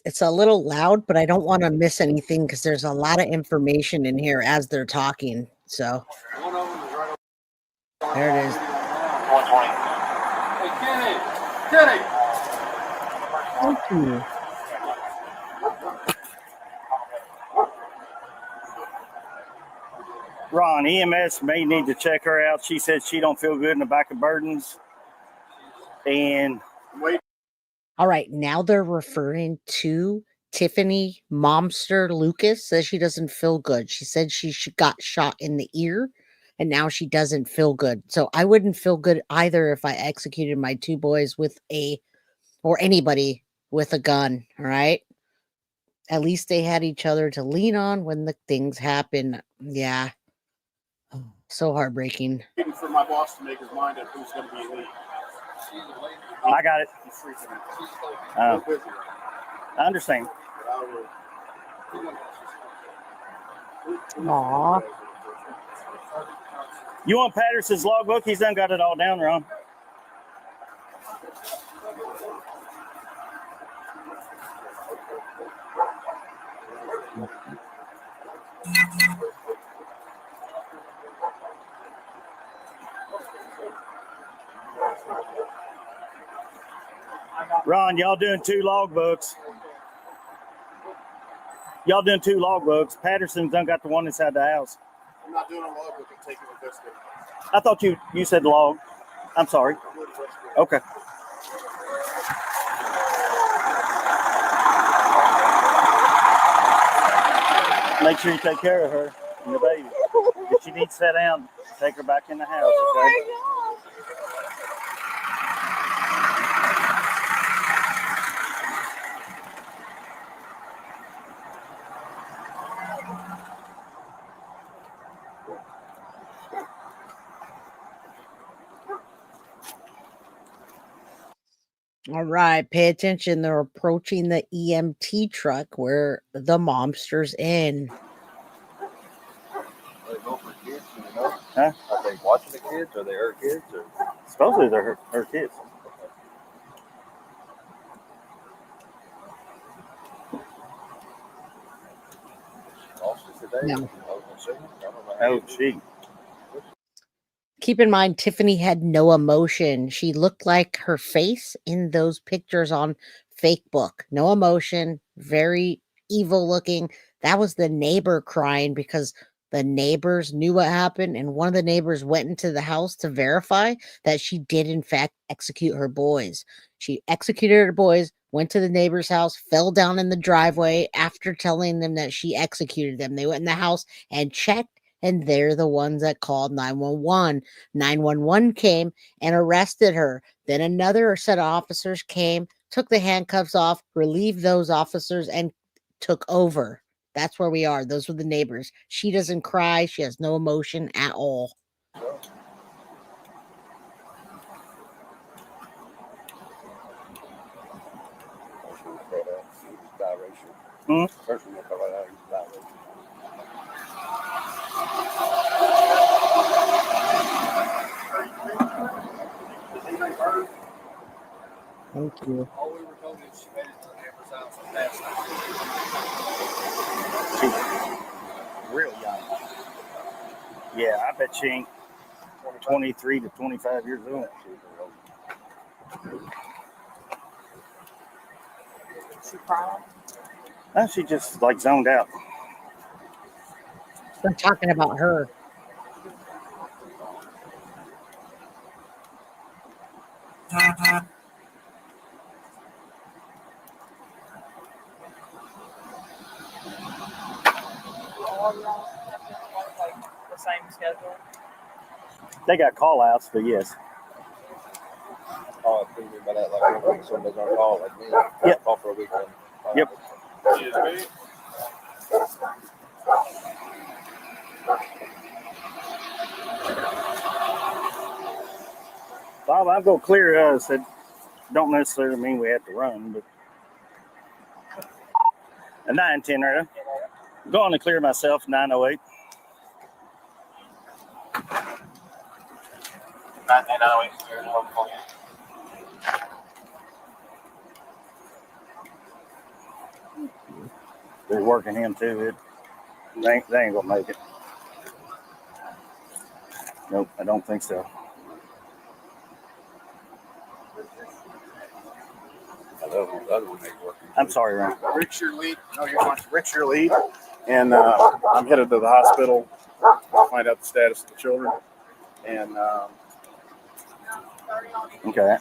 [SPEAKER 1] It's a little loud, but I don't want to miss anything because there's a lot of information in here as they're talking. So there it is.
[SPEAKER 4] 120.
[SPEAKER 6] Hey, Kenny!
[SPEAKER 1] Thank you.
[SPEAKER 2] Ron, EMS may need to check her out. She said she don't feel good in the back of Burdens. And
[SPEAKER 1] All right, now they're referring to Tiffanie Momster Lucas. Says she doesn't feel good. She said she got shot in the ear, and now she doesn't feel good. So I wouldn't feel good either if I executed my 2 boys with or anybody with a gun. All right. At least they had each other to lean on when the things happen. Yeah. So heartbreaking.
[SPEAKER 3] Waiting for my boss to make his mind up who's going to be elite.
[SPEAKER 2] I got it. I understand.
[SPEAKER 1] Aw.
[SPEAKER 2] You want Patterson's logbook? He's done got it all down, Ron. Ron, y'all doing 2 logbooks. Y'all doing 2 logbooks. Patterson's done got the one inside the house.
[SPEAKER 3] I'm not doing a logbook. I'm taking a biscuit.
[SPEAKER 2] I thought you said log. I'm sorry. Okay. Make sure you take care of her and the baby. If she needs to sit down, take her back in the house, okay?
[SPEAKER 1] All right, pay attention. They're approaching the EMT truck where the momster's in.
[SPEAKER 6] Are they going for kids? Do you know?
[SPEAKER 2] Huh?
[SPEAKER 6] Are they watching the kids? Are they her kids? Or?
[SPEAKER 2] Supposedly they're her kids.
[SPEAKER 6] Lost it today?
[SPEAKER 1] No.
[SPEAKER 2] Oh, she.
[SPEAKER 1] Keep in mind, Tiffanie had no emotion. She looked like her face in those pictures on Facebook. No emotion, very evil looking. That was the neighbor crying because the neighbors knew what happened, and one of the neighbors went into the house to verify that she did, in fact, execute her boys. She executed her boys, went to the neighbor's house, fell down in the driveway after telling them that she executed them. They went in the house and checked, and they're the ones that called 911. 911 came and arrested her. Then another set of officers came, took the handcuffs off, relieved those officers, and took over. That's where we are. Those were the neighbors. She doesn't cry. She has no emotion at all.
[SPEAKER 2] Hmm?
[SPEAKER 1] Thank you.
[SPEAKER 6] All we were told is she made it to the neighbor's house and passed
[SPEAKER 2] She's real young. Yeah, I bet she ain't 23 to 25 years old.
[SPEAKER 5] She crying.
[SPEAKER 2] No, she just like zoned out.
[SPEAKER 1] We're talking about her.
[SPEAKER 5] Like the same schedule.
[SPEAKER 2] They got call outs, but yes.
[SPEAKER 6] Oh, I think about that like 1 week, somebody's on call like me.
[SPEAKER 2] Yep.
[SPEAKER 6] Call for a weekend.
[SPEAKER 2] Yep. Bob, I'll go clear us. It don't necessarily mean we have to run, but a 910 right? Going to clear myself, 908.
[SPEAKER 4] 908 cleared, hopefully.
[SPEAKER 2] They're working him too. They ain't gonna make it. Nope, I don't think so. I'm sorry, Ryan.
[SPEAKER 3] Rick's your lead. No, you're fine. Rick's your lead. And I'm headed to the hospital to find out the status of the children. And
[SPEAKER 2] Okay.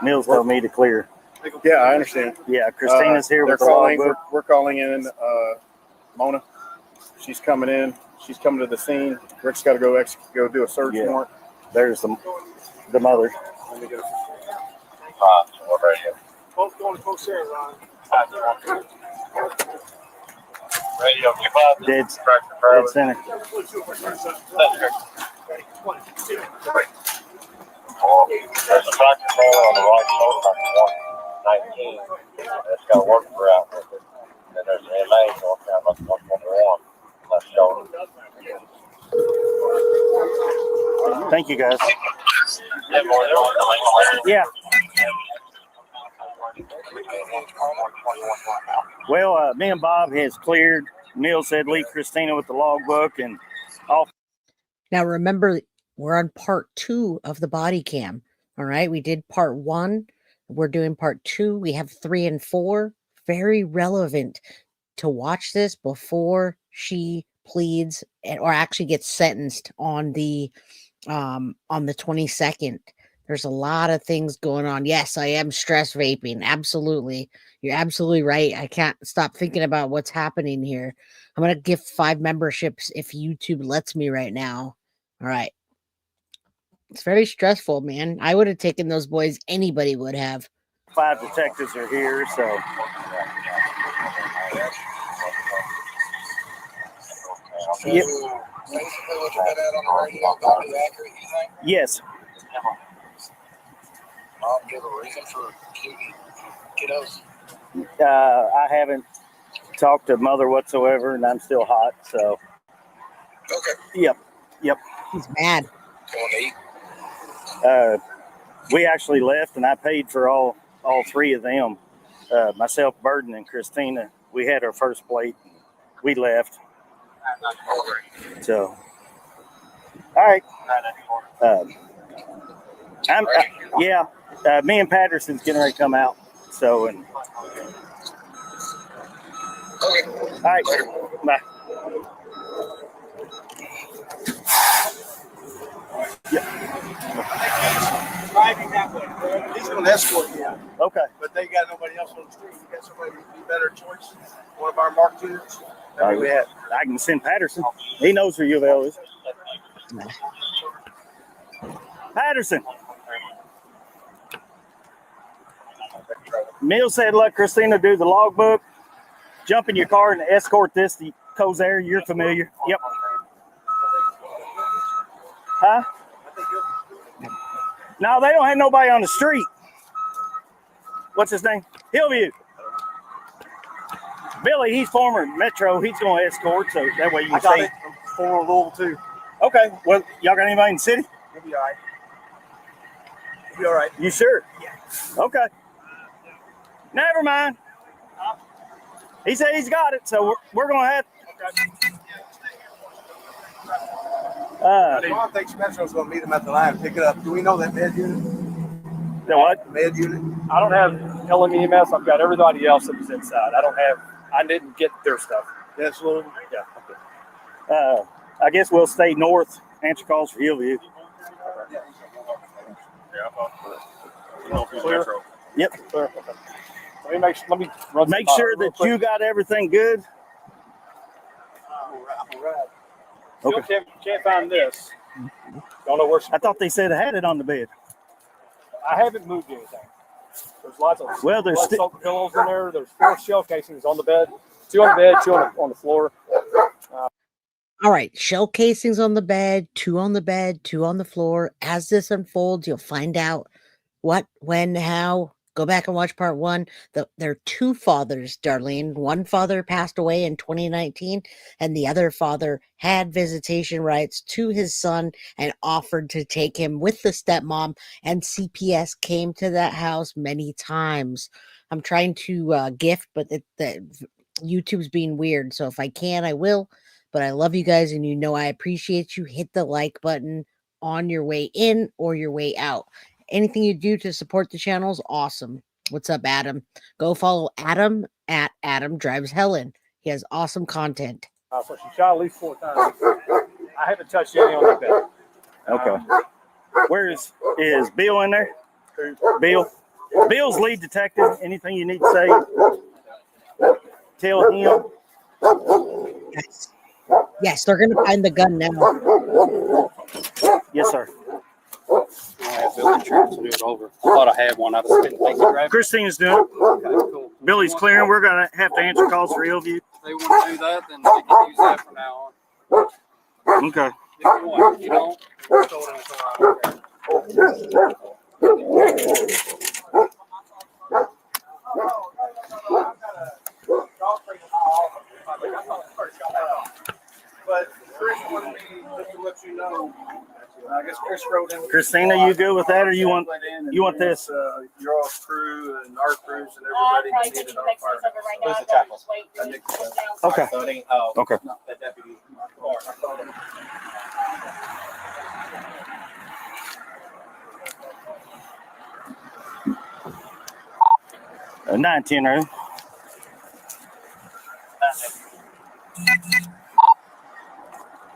[SPEAKER 2] Mills told me to clear.
[SPEAKER 3] yeah, I understand.
[SPEAKER 2] Yeah, Christina's here
[SPEAKER 3] They're
[SPEAKER 2] with the
[SPEAKER 3] calling.
[SPEAKER 2] logbook.
[SPEAKER 3] We're calling in Mona. She's coming in. She's coming to the scene. Rick's got to go do a search
[SPEAKER 2] Yeah.
[SPEAKER 3] warrant.
[SPEAKER 2] There's the mother.
[SPEAKER 3] Let me get
[SPEAKER 4] We're ready.
[SPEAKER 3] both going to post there, Ron.
[SPEAKER 4] Radio, keep up.
[SPEAKER 2] Dead
[SPEAKER 4] Tractor
[SPEAKER 2] center.
[SPEAKER 4] There's a tractor trailer on the right shoulder, 119. It's got a work route with it. Then there's an MA going down like 121 left shoulder.
[SPEAKER 2] Thank you, guys.
[SPEAKER 4] Yeah, boy,
[SPEAKER 2] Yeah. Well, me and Bob has cleared. Mills said leave Christina with the logbook and off.
[SPEAKER 1] Now, remember, we're on part 2 of the body cam. All right. We did part 1. We're doing part 2. We have 3 and 4. Very relevant to watch this before she pleads or actually gets sentenced on the on the 22nd. There's a lot of things going on. Yes, I am stress vaping. Absolutely. You're absolutely right. I can't stop thinking about what's happening here. I'm going to gift 5 memberships if YouTube lets me right now. All right. It's very stressful, man. I would have taken those boys. Anybody would have.
[SPEAKER 2] 5 detectives are here, so. Yep.
[SPEAKER 7] Basically, what you got out on the radio about is accurate, you think?
[SPEAKER 2] Yes.
[SPEAKER 7] Give a reason for shooting kiddos.
[SPEAKER 2] I haven't talked to mother whatsoever, and I'm still hot, so.
[SPEAKER 7] Okay.
[SPEAKER 2] Yep.
[SPEAKER 1] He's mad.
[SPEAKER 7] Going to eat?
[SPEAKER 2] We actually left, and I paid for all 3 of them. Myself, Burden, and Christina. We had our first plate. And we left. So, all right. Me and Patterson's getting ready to come out. So, and
[SPEAKER 7] Okay.
[SPEAKER 2] all right. Bye.
[SPEAKER 3] Driving that way. He's going to escort you.
[SPEAKER 2] Okay.
[SPEAKER 3] But they got nobody else on the street. You got somebody who'd be better choice. One of our marked units.
[SPEAKER 2] I can send Patterson. He knows who U of L is. Patterson. Mill said, let Christina do the logbook. Jump in your car and escort this to Cozair. You're familiar. Yep. Huh? No, they don't have nobody on the street. What's his name? Hillview. Billy, he's former Metro. He's going to escort, so that way you can see.
[SPEAKER 3] I'm former Louisville, too.
[SPEAKER 2] Okay. Well, y'all got anybody in the city?
[SPEAKER 3] You'll be all right. You'll be all right.
[SPEAKER 2] You sure?
[SPEAKER 3] Yeah.
[SPEAKER 2] Okay. Never mind. He said he's got it, so we're going to have.
[SPEAKER 3] Ron thinks Metro's going to meet him at the line and pick it up. Do we know that med unit?
[SPEAKER 2] The what?
[SPEAKER 3] Med unit?
[SPEAKER 9] I don't have LMEMS. I've got everybody else that was inside. I didn't get their stuff.
[SPEAKER 3] Yes, Louisville.
[SPEAKER 9] Yeah.
[SPEAKER 2] I guess we'll stay north. Answer calls for Hillview.
[SPEAKER 9] Clear?
[SPEAKER 2] Yep.
[SPEAKER 9] Clear. Okay. Let me run.
[SPEAKER 2] Make sure that you got everything good.
[SPEAKER 9] Still can't find this. Don't know where.
[SPEAKER 2] I thought they said I had it on the bed.
[SPEAKER 9] I haven't moved anything. There's lots of soaked pillows in there. There's 4 shell casings on the bed. 2 on the bed, 2 on the floor.
[SPEAKER 1] All right, shell casings on the bed, 2 on the bed, 2 on the floor. As this unfolds, you'll find out what, when, how. Go back and watch part 1. There are 2 fathers, Darlene. One father passed away in 2019, and the other father had visitation rights to his son and offered to take him with the stepmom, and CPS came to that house many times. I'm trying to gift, but the YouTube's being weird, so if I can, I will. But I love you guys, and you know I appreciate you. Hit the like button on your way in or your way out. Anything you do to support the channel is awesome. What's up, Adam? Go follow Adam at Adam Drives Helen. He has awesome content.
[SPEAKER 9] So she shot at least 4 times. I haven't touched any on the bed.
[SPEAKER 2] Okay. Where is Bill in there? Bill? Bill's lead detective. Anything you need to say, tell him.
[SPEAKER 1] Yes, they're going to find the gun now.
[SPEAKER 2] Yes, sir.
[SPEAKER 10] Do it over. I thought I had one. I just didn't think to grab it.
[SPEAKER 2] Christina's doing it.
[SPEAKER 10] Okay, cool.
[SPEAKER 2] Billy's clearing. We're going to have to answer calls for Hillview.
[SPEAKER 10] If they want to do that, then they can use that from now on.
[SPEAKER 2] Okay.
[SPEAKER 10] If you want, you don't. Just hold it until I
[SPEAKER 3] But Chris wanted me just to let you know. I guess Chris wrote in.
[SPEAKER 2] Christina, you good with that, or you want this?
[SPEAKER 3] Your all crew and our crews and
[SPEAKER 8] Probably
[SPEAKER 3] everybody
[SPEAKER 8] take
[SPEAKER 3] needed
[SPEAKER 8] the
[SPEAKER 3] our
[SPEAKER 8] next
[SPEAKER 3] fire.
[SPEAKER 8] one's over right now.
[SPEAKER 10] Who's the
[SPEAKER 8] I'll
[SPEAKER 10] tackle?
[SPEAKER 8] just wait till it comes down.
[SPEAKER 2] Okay.
[SPEAKER 10] So it ain't, oh,
[SPEAKER 2] Okay.
[SPEAKER 10] not that deputy.
[SPEAKER 2] 910 room.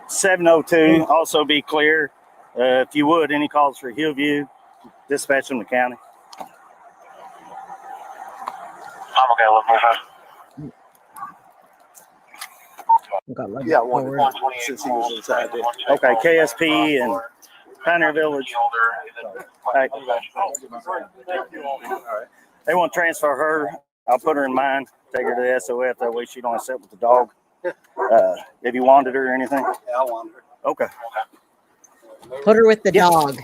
[SPEAKER 2] 702. Also be clear. If you would, any calls for Hillview, dispatch from the county.
[SPEAKER 4] I'm okay with moving.
[SPEAKER 3] Yeah, I wanted since he was inside there.
[SPEAKER 2] Okay, KSP and Pioneer Village. Right. They want to transfer her. I'll put her in mine. Take her to the SOF. That way she don't have to sit with the dog. Have you wanted her or anything?
[SPEAKER 6] Yeah, I want her.
[SPEAKER 2] Okay.
[SPEAKER 1] Put her with the dog.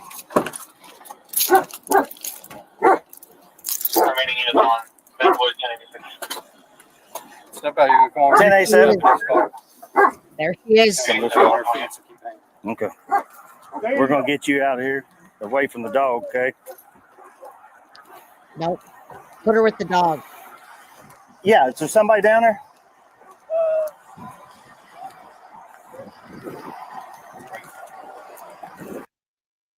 [SPEAKER 4] Remaining units on Benwood 1086.
[SPEAKER 10] Step out, you can call her.
[SPEAKER 2] 1087.
[SPEAKER 1] There she is.
[SPEAKER 2] Okay. We're going to get you out of here, away from the dog, okay?
[SPEAKER 1] Nope. Put her with the dog.
[SPEAKER 2] Yeah, is there somebody down there?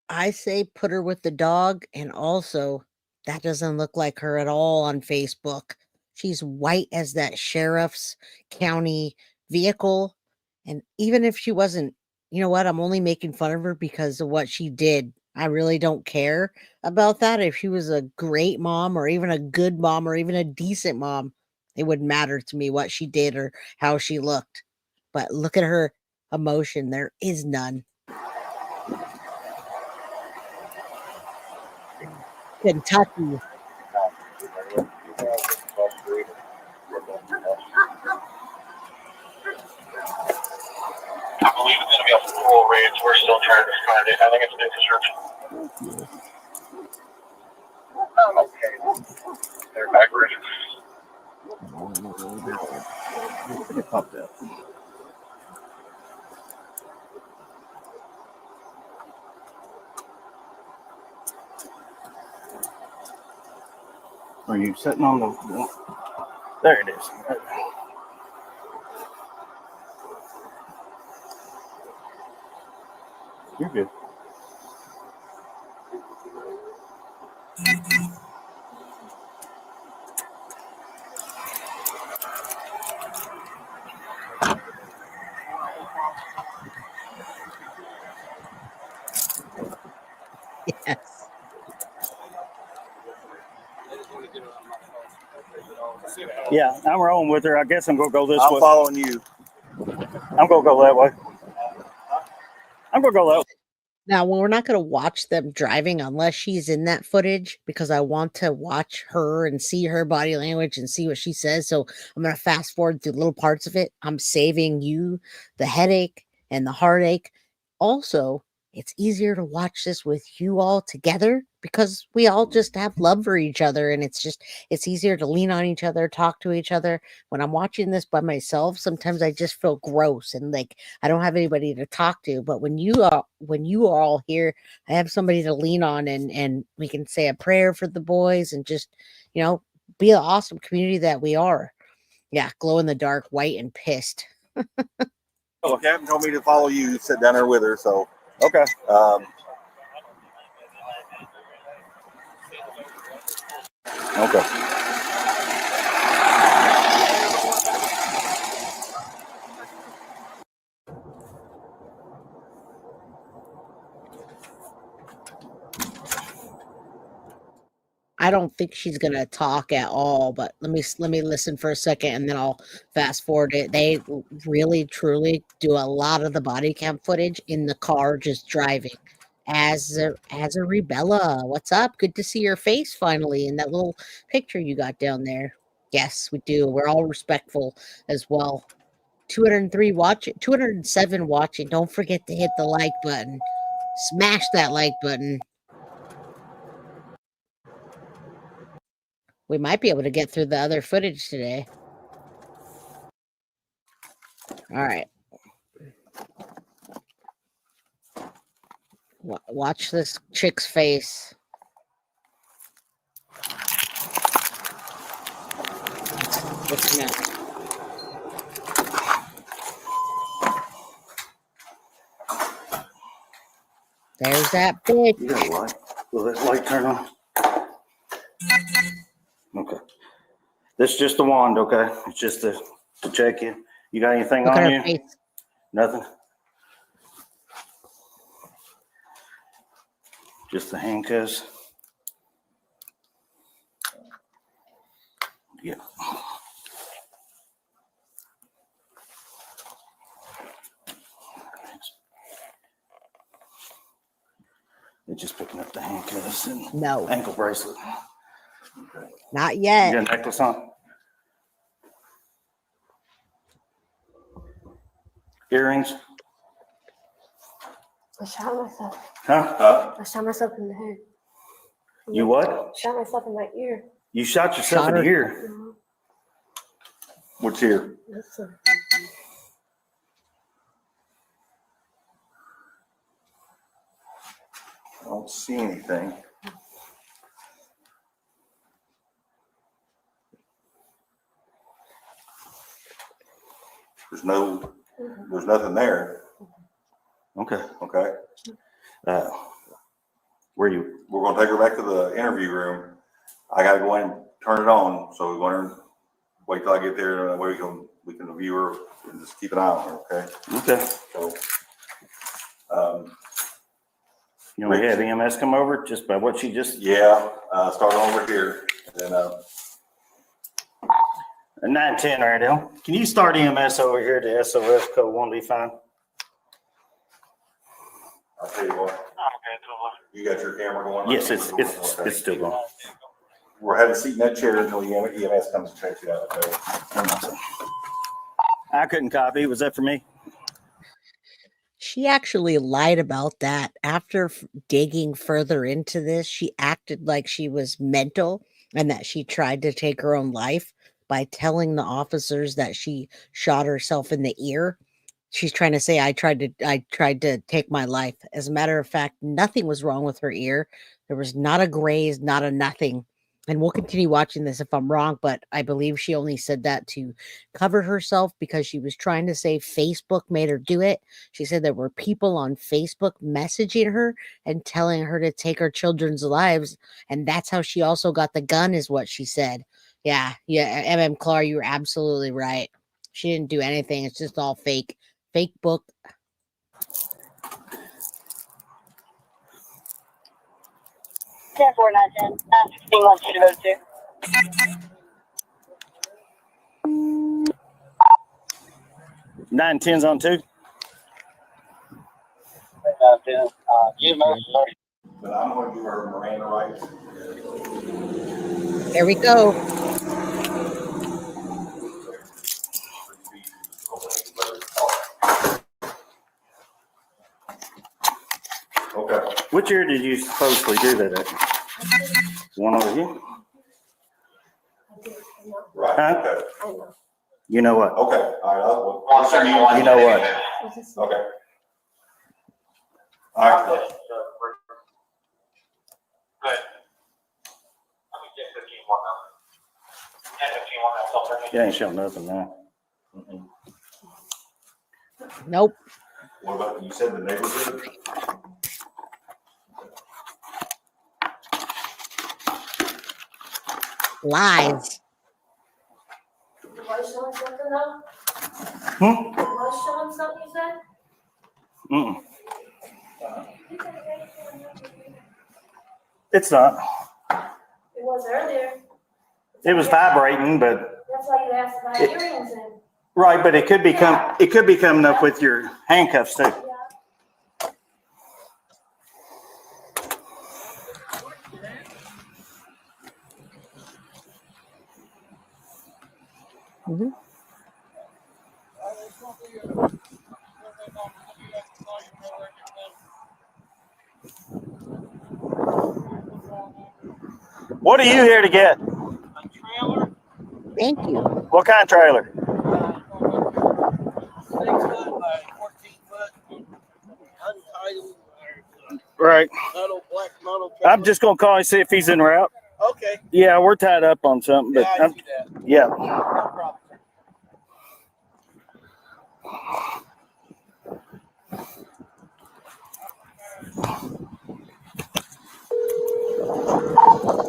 [SPEAKER 1] I say put her with the dog, and also that doesn't look like her at all on Facebook. She's white as that sheriff's county vehicle. And even if she wasn't, you know what? I'm only making fun of her because of what she did. I really don't care about that. If she was a great mom or even a good mom or even a decent mom, it wouldn't matter to me what she did or how she looked. But look at her emotion. There is none. Kentucky.
[SPEAKER 4] I believe it's going to be a full rate. We're still trying to find it. I think it's new construction. Okay. They're back ready.
[SPEAKER 2] It popped up. Are you sitting on the... There it is. You're good.
[SPEAKER 1] Yes.
[SPEAKER 2] Yeah, I'm rolling with her. I guess I'm going to go this way.
[SPEAKER 3] I'm following you.
[SPEAKER 2] I'm going to go that way. I'm going to go that way.
[SPEAKER 1] Now, we're not going to watch them driving unless she's in that footage because I want to watch her and see her body language and see what she says. So I'm going to fast forward through little parts of it. I'm saving you the headache and the heartache. Also, it's easier to watch this with you all together because we all just have love for each other, and it's easier to lean on each other, talk to each other. When I'm watching this by myself, sometimes I just feel gross and like I don't have anybody to talk to. But when you are all here, I have somebody to lean on, and we can say a prayer for the boys and just, be the awesome community that we are. Yeah, glow in the dark, white and pissed.
[SPEAKER 3] Well, Captain told me to follow you, sit down there with her, so
[SPEAKER 2] Okay. Okay.
[SPEAKER 1] I don't think she's gonna talk at all, but let me listen for a second and then I'll fast forward it. They really truly do a lot of the body cam footage in the car just driving. As a Rebella, what's up? Good to see your face finally in that little picture you got down there. Yes, we do. We're all respectful as well. 203 watching, 207 watching. Don't forget to hit the like button. Smash that like button. We might be able to get through the other footage today. All right. Watch this chick's face. Looking at. There's that bitch.
[SPEAKER 2] You got a light. Will that light turn on? Okay. This is just a wand, okay? It's just to check you. You got anything
[SPEAKER 1] Look at
[SPEAKER 2] on
[SPEAKER 1] her
[SPEAKER 2] you?
[SPEAKER 1] face.
[SPEAKER 2] Nothing? Just the handcuffs. Yeah. They're just picking up the handcuffs and
[SPEAKER 1] No.
[SPEAKER 2] ankle bracelet. Okay.
[SPEAKER 1] Not
[SPEAKER 2] You
[SPEAKER 1] yet.
[SPEAKER 2] got a necklace on? Earrings?
[SPEAKER 8] I shot myself.
[SPEAKER 2] Huh?
[SPEAKER 8] I shot myself in the head.
[SPEAKER 2] You what?
[SPEAKER 8] Shot myself in my ear.
[SPEAKER 2] You shot yourself in the ear.
[SPEAKER 8] Mhm.
[SPEAKER 2] What's ear?
[SPEAKER 8] That's a,
[SPEAKER 3] I don't see anything. There's nothing there.
[SPEAKER 2] Okay.
[SPEAKER 3] Okay.
[SPEAKER 2] Where you?
[SPEAKER 3] We're gonna take her back to the interview room. I gotta go in and turn it on, so we want to wait till I get there, and that way we can review her and just keep an eye on her, okay?
[SPEAKER 2] Okay.
[SPEAKER 3] So,
[SPEAKER 2] You know, we have EMS come over just by what she just.
[SPEAKER 3] yeah, start over here, and then,
[SPEAKER 2] 910 right now. Can you start EMS over here to SOS code 1B5?
[SPEAKER 3] I'll tell you what, you got your camera going?
[SPEAKER 2] Yes, it's
[SPEAKER 3] Okay.
[SPEAKER 2] still going.
[SPEAKER 3] We're having a seat in that chair until EMS comes and checks it out, okay?
[SPEAKER 2] I couldn't copy. Was that for me?
[SPEAKER 1] She actually lied about that. After digging further into this, she acted like she was mental and that she tried to take her own life by telling the officers that she shot herself in the ear. She's trying to say I tried to take my life. As a matter of fact, nothing was wrong with her ear. There was not a graze, not a nothing. And we'll continue watching this if I'm wrong, but I believe she only said that to cover herself because she was trying to say Facebook made her do it. She said there were people on Facebook messaging her and telling her to take her children's lives. And that's how she also got the gun, is what she said. Yeah, Clark, you were absolutely right. She didn't do anything. It's just all fake book.
[SPEAKER 11] Ten 4 9 10 9 16 wants you to go to.
[SPEAKER 2] 910's on 2.
[SPEAKER 3] But I'm going to give her Miranda rights.
[SPEAKER 1] There we go.
[SPEAKER 3] Okay.
[SPEAKER 2] Which ear did you supposedly do that at? One over here?
[SPEAKER 3] Right.
[SPEAKER 2] Huh?
[SPEAKER 3] Okay.
[SPEAKER 8] I know.
[SPEAKER 2] You know what?
[SPEAKER 3] Okay. All right.
[SPEAKER 2] You know what?
[SPEAKER 3] Okay. All right.
[SPEAKER 4] Good. Let me get 15 more now. 10, 15 more now.
[SPEAKER 2] You ain't showing nothing now.
[SPEAKER 1] Nope.
[SPEAKER 3] What about, you said the neighborhood?
[SPEAKER 1] Lies.
[SPEAKER 8] Was showing something though?
[SPEAKER 2] Hmm?
[SPEAKER 8] Was showing something you said?
[SPEAKER 2] Mm-mm. It's not.
[SPEAKER 8] It was earlier.
[SPEAKER 2] It was vibrating, but
[SPEAKER 8] That's why you asked about earrings and.
[SPEAKER 2] right, but it could be coming up with your handcuffs too.
[SPEAKER 1] Mm-hmm.
[SPEAKER 2] What are you here to get?
[SPEAKER 1] Thank you.
[SPEAKER 2] What kind of trailer?
[SPEAKER 10] 6-foot by 14-foot, untitled,
[SPEAKER 2] Right.
[SPEAKER 10] black model.
[SPEAKER 2] I'm just gonna call and see if he's en route.
[SPEAKER 10] Okay.
[SPEAKER 2] Yeah, we're tied up on something, but
[SPEAKER 10] Yeah, I see that.
[SPEAKER 2] yeah.
[SPEAKER 10] No problem.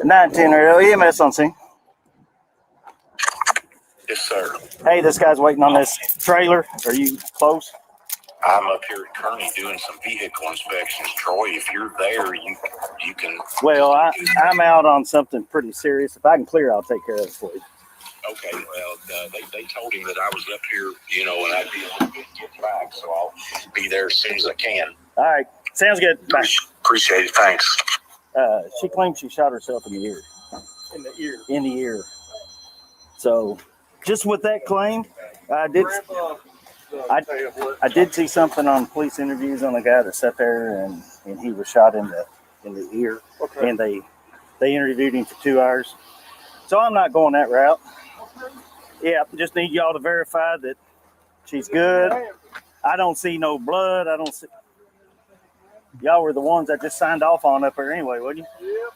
[SPEAKER 2] 910 or EMS on scene.
[SPEAKER 3] Yes, sir.
[SPEAKER 2] Hey, this guy's waiting on this trailer. Are you close?
[SPEAKER 7] I'm up here at Kearney doing some vehicle inspections. Troy, if you're there, you can.
[SPEAKER 2] Well, I'm out on something pretty serious. If I can clear, I'll take care of it for you.
[SPEAKER 7] Okay, well, they told him that I was up here, you know, and I'd be able to get back, so I'll be there as soon as I can.
[SPEAKER 2] All right, sounds good. Bye.
[SPEAKER 7] Appreciate it. Thanks.
[SPEAKER 2] She claims she shot herself in the ear.
[SPEAKER 9] In the ear.
[SPEAKER 2] In the ear. So, just with that claim, I did see something on police interviews on a guy that sat there and he was shot in the ear.
[SPEAKER 9] Okay.
[SPEAKER 2] And they interviewed him for 2 hours. So I'm not going that route. Yeah, just need y'all to verify that she's good. I don't see no blood. I don't see. Y'all were the ones that just signed off on up there anyway, wouldn't you?
[SPEAKER 9] Yep.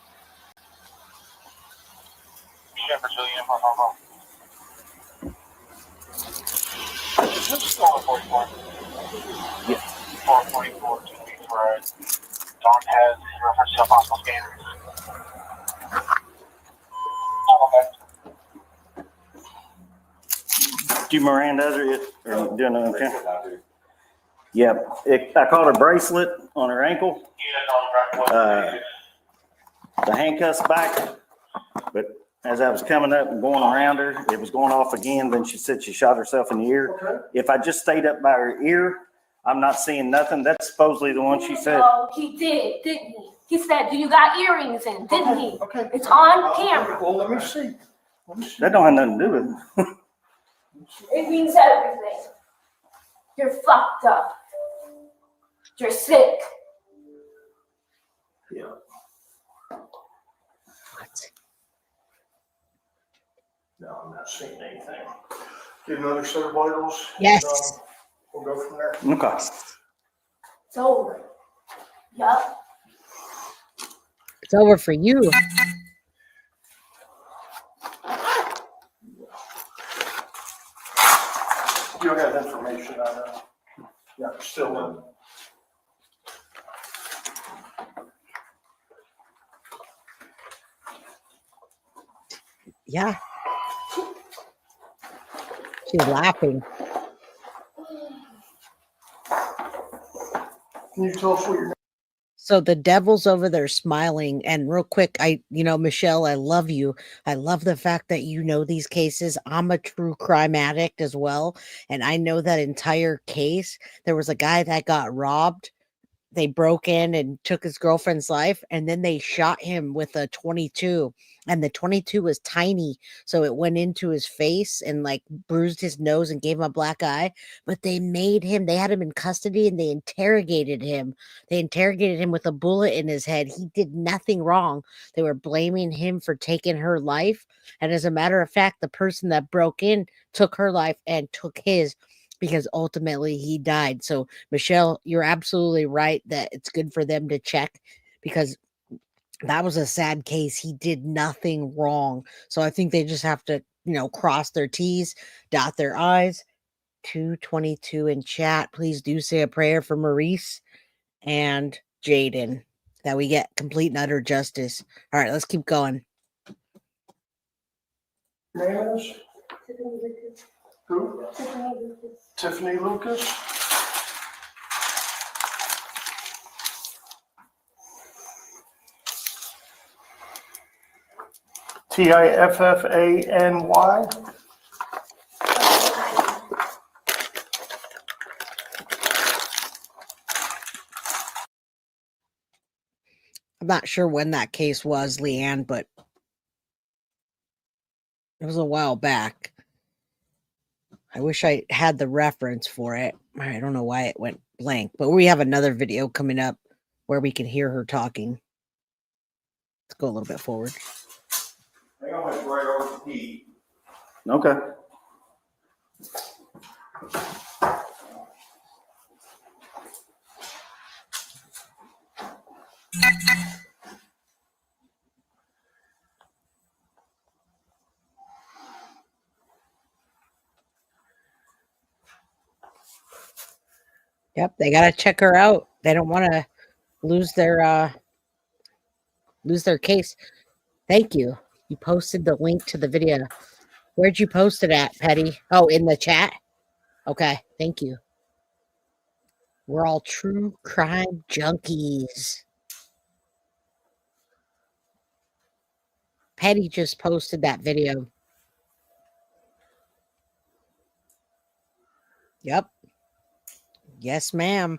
[SPEAKER 4] Shepherd Julian, Hong. 444.
[SPEAKER 2] Yes.
[SPEAKER 4] 444, 2 weeks where Dawn has reference to a possible scan. Okay.
[SPEAKER 2] Do you Miranda's or you doing it okay? Yeah, I caught a bracelet on her ankle. The handcuffs back, but as I was coming up and going around her, it was going off again. Then she said she shot herself in the ear.
[SPEAKER 9] Okay.
[SPEAKER 2] If I just stayed up by her ear, I'm not seeing nothing. That's supposedly the one she said.
[SPEAKER 8] No, he did, didn't he? He said, "Do you got earrings in?" Didn't he?
[SPEAKER 9] Okay.
[SPEAKER 8] It's on camera.
[SPEAKER 9] Well, let me see.
[SPEAKER 2] That don't have nothing to do with it.
[SPEAKER 8] It means everything. You're fucked up. You're sick.
[SPEAKER 9] Yeah.
[SPEAKER 1] What?
[SPEAKER 9] No, I'm not seeing anything. Get another set of vitals.
[SPEAKER 1] Yes.
[SPEAKER 9] And, we'll go from there.
[SPEAKER 2] Okay.
[SPEAKER 8] It's over. Yup.
[SPEAKER 1] It's over for you.
[SPEAKER 9] You have information on that? Yeah, still in.
[SPEAKER 1] Yeah. She's laughing.
[SPEAKER 9] Can you tell us what your
[SPEAKER 1] So the devil's over there smiling. And real quick, Michelle, I love you. I love the fact that you know these cases. I'm a true crime addict as well. And I know that entire case. There was a guy that got robbed. They broke in and took his girlfriend's life, and then they shot him with a 22, and the 22 was tiny, so it went into his face and like bruised his nose and gave him a black eye. But they had him in custody, and they interrogated him with a bullet in his head. He did nothing wrong. They were blaming him for taking her life, and as a matter of fact, the person that broke in took her life and took his, because ultimately he died. So Michelle, you're absolutely right that it's good for them to check, because that was a sad case. He did nothing wrong. So I think they just have to, cross their T's, dot their I's. 222 in chat. Please do say a prayer for Maurice and Jayden, that we get complete and utter justice. All right, let's keep going.
[SPEAKER 9] name is? Who? Tiffanie Lucas. Tiffany.
[SPEAKER 1] I'm not sure when that case was, Leanne, but it was a while back. I wish I had the reference for it. I don't know why it went blank, but we have another video coming up where we can hear her talking. Let's go a little bit forward.
[SPEAKER 3] I think I went right over to Pete.
[SPEAKER 2] Okay.
[SPEAKER 1] Yep, they gotta check her out. They don't want to lose their case. Thank you. You posted the link to the video. Where'd you post it at, Petty? Oh, in the chat? Okay, thank you. We're all true crime junkies. Petty just posted that video. Yep. Yes, ma'am.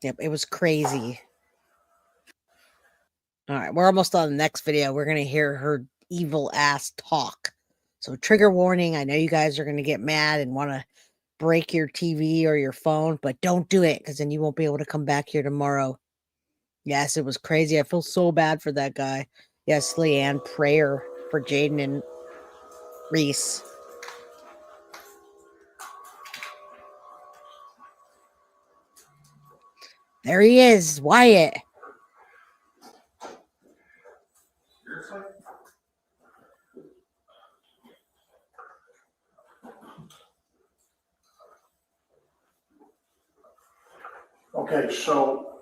[SPEAKER 1] Yep, it was crazy. All right, we're almost on the next video. We're going to hear her evil ass talk. So trigger warning. I know you guys are going to get mad and want to break your TV or your phone, but don't do it because then you won't be able to come back here tomorrow. Yes, it was crazy. I feel so bad for that guy. Yes, Leanne, prayer for Jayden and Reese. There he is, Wyatt.
[SPEAKER 12] Okay, so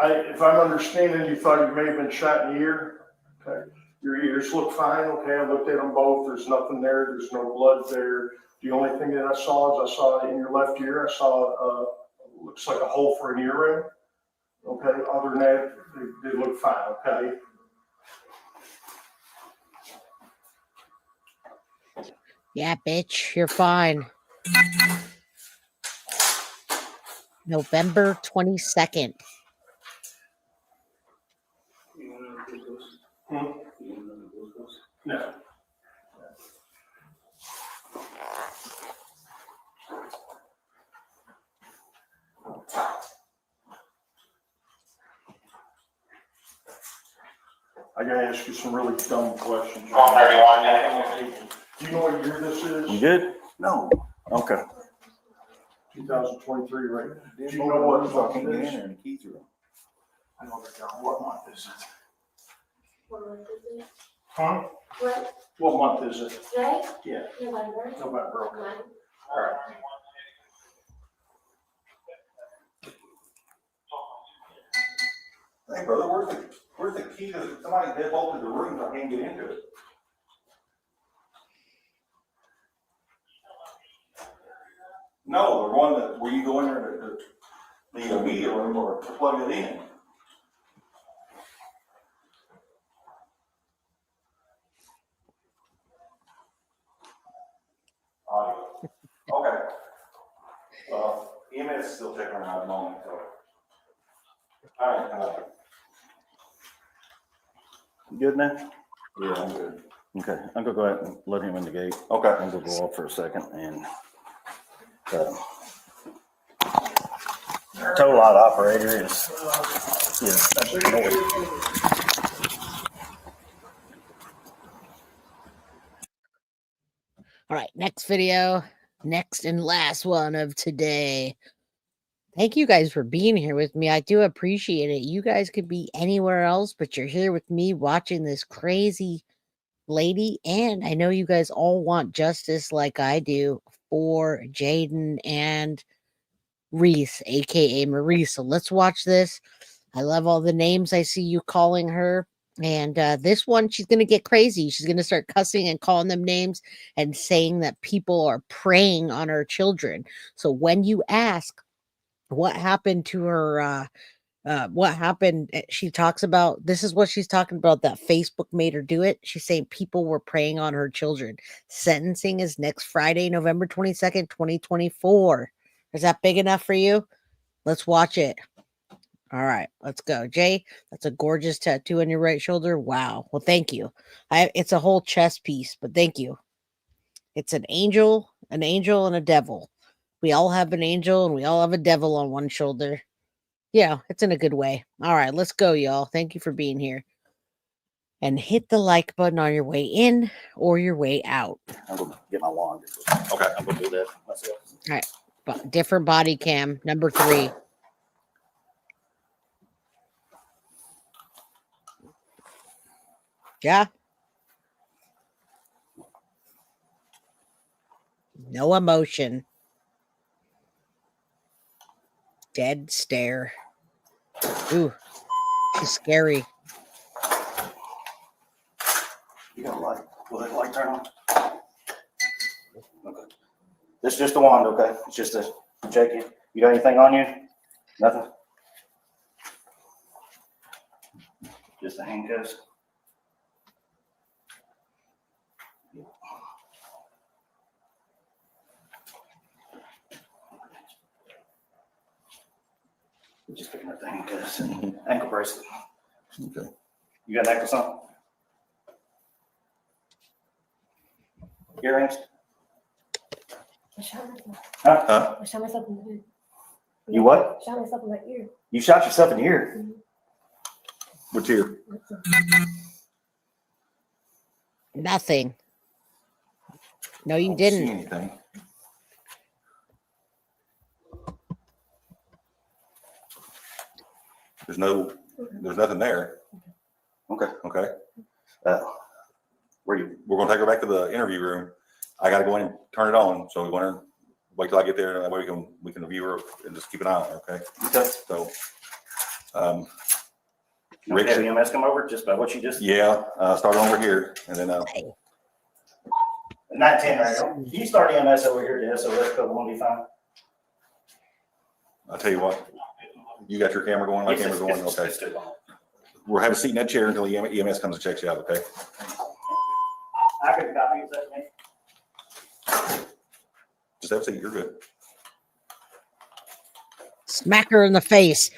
[SPEAKER 12] if I'm understanding, you thought you may have been shot in the ear. Okay, your ears look fine. Okay, I looked at them both. There's nothing there. There's no blood there. The only thing that I saw is I saw in your left ear, I saw looks like a hole for an earring. Okay, other than that, they look fine. Okay.
[SPEAKER 1] Yeah, bitch, you're fine. November 22nd.
[SPEAKER 12] No. I gotta ask you some really dumb questions.
[SPEAKER 4] Come on, everyone.
[SPEAKER 12] Do you know what year this is?
[SPEAKER 2] You good?
[SPEAKER 12] No.
[SPEAKER 2] Okay.
[SPEAKER 12] 2023, right? Do you know what month it is?
[SPEAKER 6] I know they're gone. What month is it?
[SPEAKER 8] What month is it?
[SPEAKER 12] Huh?
[SPEAKER 8] What?
[SPEAKER 12] What month is it?
[SPEAKER 8] Today?
[SPEAKER 12] Yeah,
[SPEAKER 8] November.
[SPEAKER 12] November, okay.
[SPEAKER 8] Nine.
[SPEAKER 12] All right.
[SPEAKER 3] Hey, brother, where's the key to, somebody deadbolted the rooms, I can't get into it. No, the one that, where you go in there to the media room or to plug it in. Audio. Okay. EMS is still checking around at the moment, so. All right,
[SPEAKER 2] You good now?
[SPEAKER 3] yeah, I'm good.
[SPEAKER 2] Okay, I'm gonna go ahead and let him in the gate.
[SPEAKER 3] Okay.
[SPEAKER 2] I'm gonna go off for a second and tow lot operator is annoyed.
[SPEAKER 1] All right, next video, next and last one of today. Thank you guys for being here with me. I do appreciate it. You guys could be anywhere else, but you're here with me watching this crazy lady. And I know you guys all want justice like I do for Jayden and Reese, aka Maurice. So let's watch this. I love all the names I see you calling her. And this one, she's going to get crazy. She's going to start cussing and calling them names and saying that people are preying on her children. So when you ask what happened to her, what happened, she talks about, this is what she's talking about, that Facebook made her do it. She's saying people were preying on her children. Sentencing is next Friday, November 22nd, 2024. Is that big enough for you? Let's watch it. All right, let's go. Jay, that's a gorgeous tattoo on your right shoulder. Wow. Well, thank you. It's a whole chest piece, but thank you. It's an angel, and a devil. We all have an angel and we all have a devil on one shoulder. Yeah, it's in a good way. All right, let's go, y'all. Thank you for being here. And hit the like button on your way in or your way out.
[SPEAKER 2] I'm gonna get my wand.
[SPEAKER 3] Okay.
[SPEAKER 2] I'm gonna do that myself.
[SPEAKER 1] All right, but different body cam, number 3. Yeah. No emotion. Dead stare. Ooh, she's scary.
[SPEAKER 3] You got a light.
[SPEAKER 2] Will that light turn on? Okay. This is just a wand, okay? It's just to check you. You got anything on you? Nothing? Just the handcuffs? Just picking up the handcuffs and ankle bracelet.
[SPEAKER 3] Okay.
[SPEAKER 2] You got necklace on? Earrings?
[SPEAKER 8] I shot myself.
[SPEAKER 2] Huh?
[SPEAKER 8] I shot myself in the head.
[SPEAKER 2] You what?
[SPEAKER 8] Shot myself in my ear.
[SPEAKER 2] You shot yourself in the ear?
[SPEAKER 3] Which ear?
[SPEAKER 1] Nothing. No, you
[SPEAKER 3] I don't see
[SPEAKER 1] didn't.
[SPEAKER 3] anything. There's nothing there.
[SPEAKER 2] Okay.
[SPEAKER 3] Okay.
[SPEAKER 2] Where you?
[SPEAKER 3] We're gonna take her back to the interview room. I gotta go in and turn it on, so we want to wait till I get there, and that way we can review her and just keep an eye on her, okay?
[SPEAKER 2] Okay.
[SPEAKER 3] So,
[SPEAKER 2] Rick, have EMS come over just by what you just?
[SPEAKER 3] yeah, start over here, and then
[SPEAKER 2] 910 right now. You start EMS over here, Des, so that's won't be fine.
[SPEAKER 3] I'll tell you what, you got your camera going, my
[SPEAKER 2] Yes,
[SPEAKER 3] camera's going, okay?
[SPEAKER 2] it's too long.
[SPEAKER 3] We'll have a seat in that chair until EMS comes and checks you out, okay?
[SPEAKER 2] I could copy you, that, Nick.
[SPEAKER 3] Just have a seat, you're good.
[SPEAKER 1] Smack her in the face.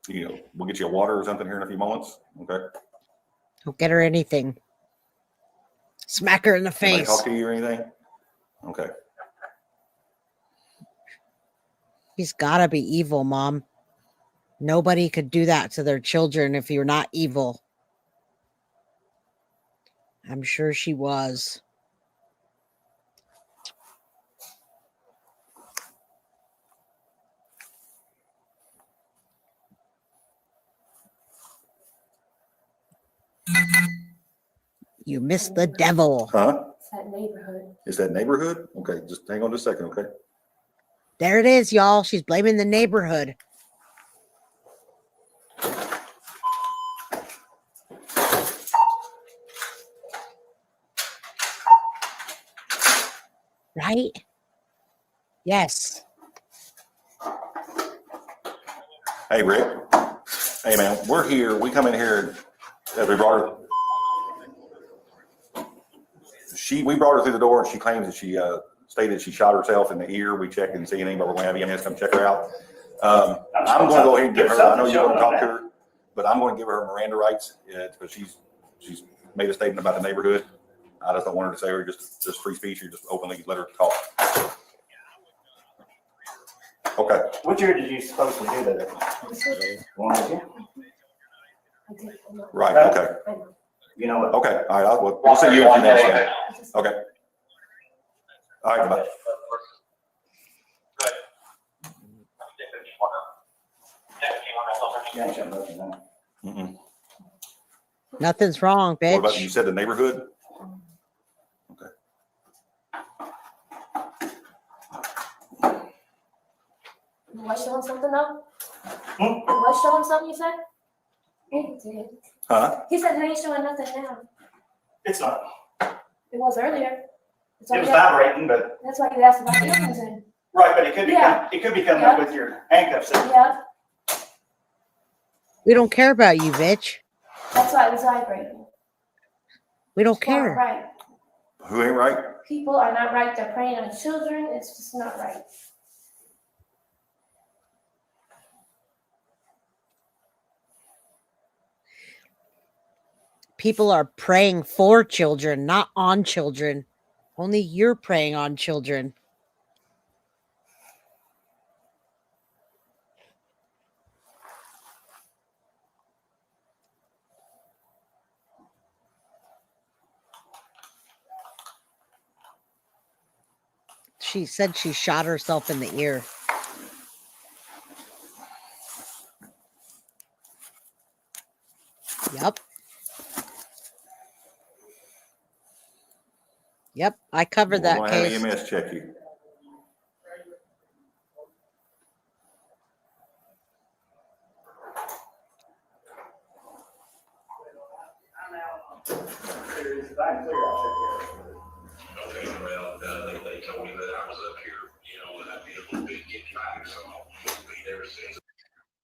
[SPEAKER 3] You know, we'll get you a water or something here in a few moments, okay?
[SPEAKER 1] Don't get her anything. Smack her in the
[SPEAKER 3] Anybody
[SPEAKER 1] face.
[SPEAKER 3] talk to you or anything? Okay.
[SPEAKER 1] He's got to be evil, Mom. Nobody could do that to their children if you're not evil. I'm sure she was. You missed the devil.
[SPEAKER 3] Huh?
[SPEAKER 8] It's that neighborhood.
[SPEAKER 3] Is that neighborhood? Okay, just hang on just a second, okay?
[SPEAKER 1] There it is, y'all. She's blaming the neighborhood. Right? Yes.
[SPEAKER 3] Hey, Rick. Hey, man, we're here. We come in here. We brought her. We brought her through the door, and she claims that she stated she shot herself in the ear. We checked and see anything, but we're going to have EMS come check her out. I'm going to go ahead and give her. I know you want to talk to her, but I'm going to give her Miranda rights because she's made a statement about the neighborhood. I just don't want her to say her just free speech. You just openly let her talk. Okay.
[SPEAKER 2] What year did you supposedly do that?
[SPEAKER 3] Right. Okay.
[SPEAKER 2] You know what?
[SPEAKER 3] Okay. All right. We'll see you in a few minutes. Okay. All right. Bye. Mm-mm.
[SPEAKER 1] Nothing's wrong, bitch.
[SPEAKER 3] What about you said the neighborhood? Okay.
[SPEAKER 8] Was showing something though? Was showing something, you said? He did.
[SPEAKER 3] Huh?
[SPEAKER 8] He said they ain't showing nothing now.
[SPEAKER 2] It's not.
[SPEAKER 8] It was earlier.
[SPEAKER 2] It was vibrating, but.
[SPEAKER 8] That's why you asked about the earrings in.
[SPEAKER 2] Right, but it could be,
[SPEAKER 8] Yeah.
[SPEAKER 2] it could be coming up with your handcuffs.
[SPEAKER 8] Yeah,
[SPEAKER 1] We don't care about you, bitch.
[SPEAKER 8] that's why it was vibrating.
[SPEAKER 1] We don't
[SPEAKER 8] It's not
[SPEAKER 1] care.
[SPEAKER 8] right.
[SPEAKER 3] Who ain't right?
[SPEAKER 8] People are not right. They're preying on children. It's just not right.
[SPEAKER 1] People are preying for children, not on children. Only you're preying on children. She said she shot herself in the ear. Yep. Yep, I covered that
[SPEAKER 3] We're
[SPEAKER 1] case.
[SPEAKER 3] gonna have EMS check you.
[SPEAKER 2] I can clear, I'll take care of it.
[SPEAKER 7] Okay, well, they told me that I was up here, and I'd be a little bit get back, so I'll be there since.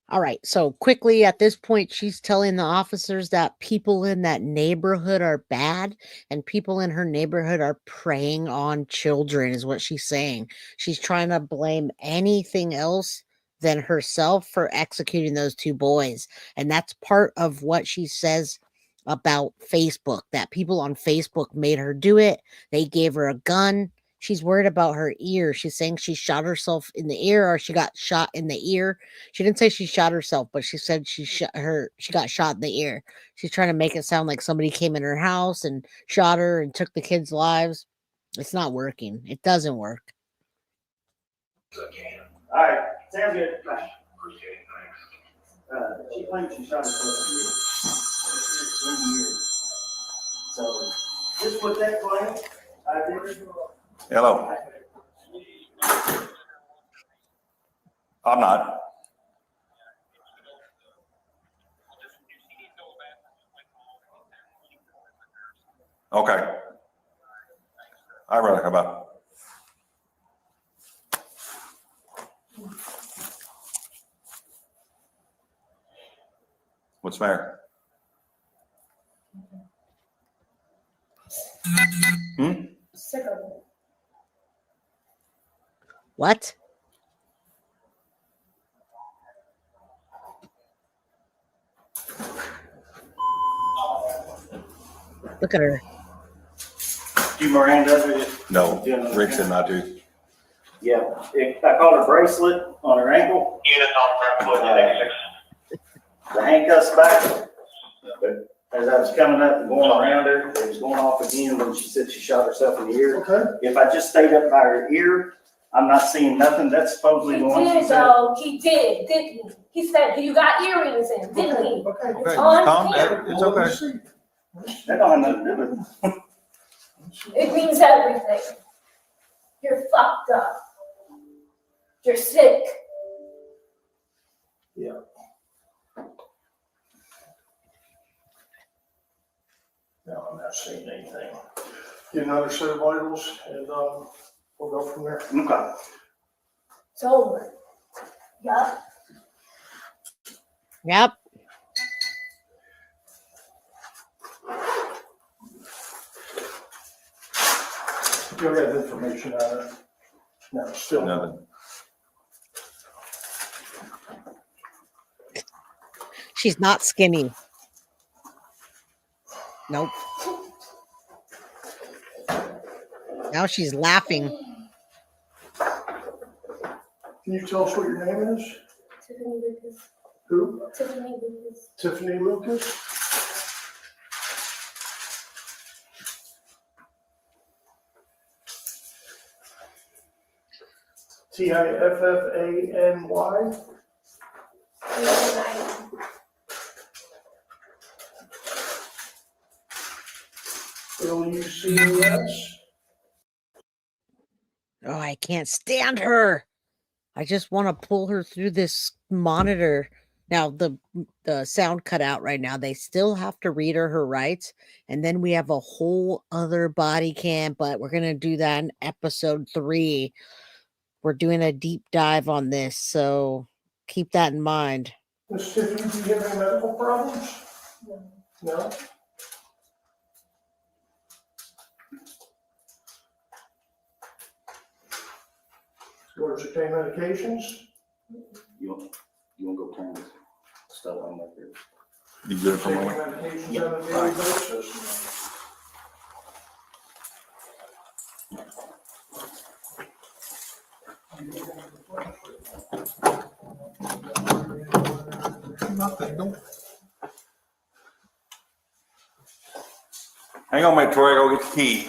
[SPEAKER 1] All right. So quickly at this point, she's telling the officers that people in that neighborhood are bad and people in her neighborhood are preying on children, is what she's saying. She's trying to blame anything else than herself for executing those two boys. And that's part of what she says about Facebook, that people on Facebook made her do it. They gave her a gun. She's worried about her ear. She's saying she shot herself in the ear or she got shot in the ear. She didn't say she shot herself, but she said she got shot in the ear. She's trying to make it sound like somebody came in her house and shot her and took the kids' lives. It's not working. It doesn't work.
[SPEAKER 2] All right, sounds good. Bye. She claims she shot herself in the ear. So, just with that claim, I did.
[SPEAKER 3] Hello. I'm not. Okay. All right, how about? What's the matter?
[SPEAKER 8] Sick of it.
[SPEAKER 1] What? Look at her.
[SPEAKER 2] You Miranda?
[SPEAKER 3] No, Rick said not to.
[SPEAKER 2] Yeah, I caught a bracelet on her ankle.
[SPEAKER 4] Units on front foot, 86.
[SPEAKER 2] The handcuffs back. But as I was coming up and going around her, it was going off again when she said she shot herself in the ear.
[SPEAKER 12] Okay.
[SPEAKER 2] If I just stayed up by her ear, I'm not seeing nothing. That's supposedly the one she
[SPEAKER 8] He did,
[SPEAKER 2] said.
[SPEAKER 8] though. He did, didn't he? He said, "You got earrings in, didn't he?"
[SPEAKER 12] Okay.
[SPEAKER 3] Okay,
[SPEAKER 8] On
[SPEAKER 3] calm
[SPEAKER 8] here.
[SPEAKER 3] down. It's okay.
[SPEAKER 2] That don't have nothing to do with it.
[SPEAKER 8] It means everything. You're fucked up. You're sick.
[SPEAKER 12] Yeah. No, I'm not seeing anything. Get another set of vitals and, we'll go from there.
[SPEAKER 2] Okay.
[SPEAKER 8] It's over. Yup.
[SPEAKER 1] Yep.
[SPEAKER 12] You have information on it? No, still
[SPEAKER 3] Nothing.
[SPEAKER 1] She's not skinny. Nope. Now she's laughing.
[SPEAKER 12] Can you tell us what your name is?
[SPEAKER 8] Tiffanie Lucas.
[SPEAKER 12] Who?
[SPEAKER 8] Tiffanie Lucas.
[SPEAKER 12] Tiffanie Lucas? Tiffany? Lucas?
[SPEAKER 1] Oh, I can't stand her. I just want to pull her through this monitor. Now, the sound cut out right now. They still have to read her rights. And then we have a whole other body cam, but we're going to do that in episode 3. We're doing a deep dive on this, so keep that in mind.
[SPEAKER 12] Miss Tiffany, do you have any medical problems? No? You want to take medications?
[SPEAKER 2] You want to go turn this stuff on like this?
[SPEAKER 3] You good for a
[SPEAKER 12] Taking
[SPEAKER 3] moment?
[SPEAKER 12] medications on a daily basis?
[SPEAKER 3] Nothing, don't. Hang on, mate, Troy, go get the key.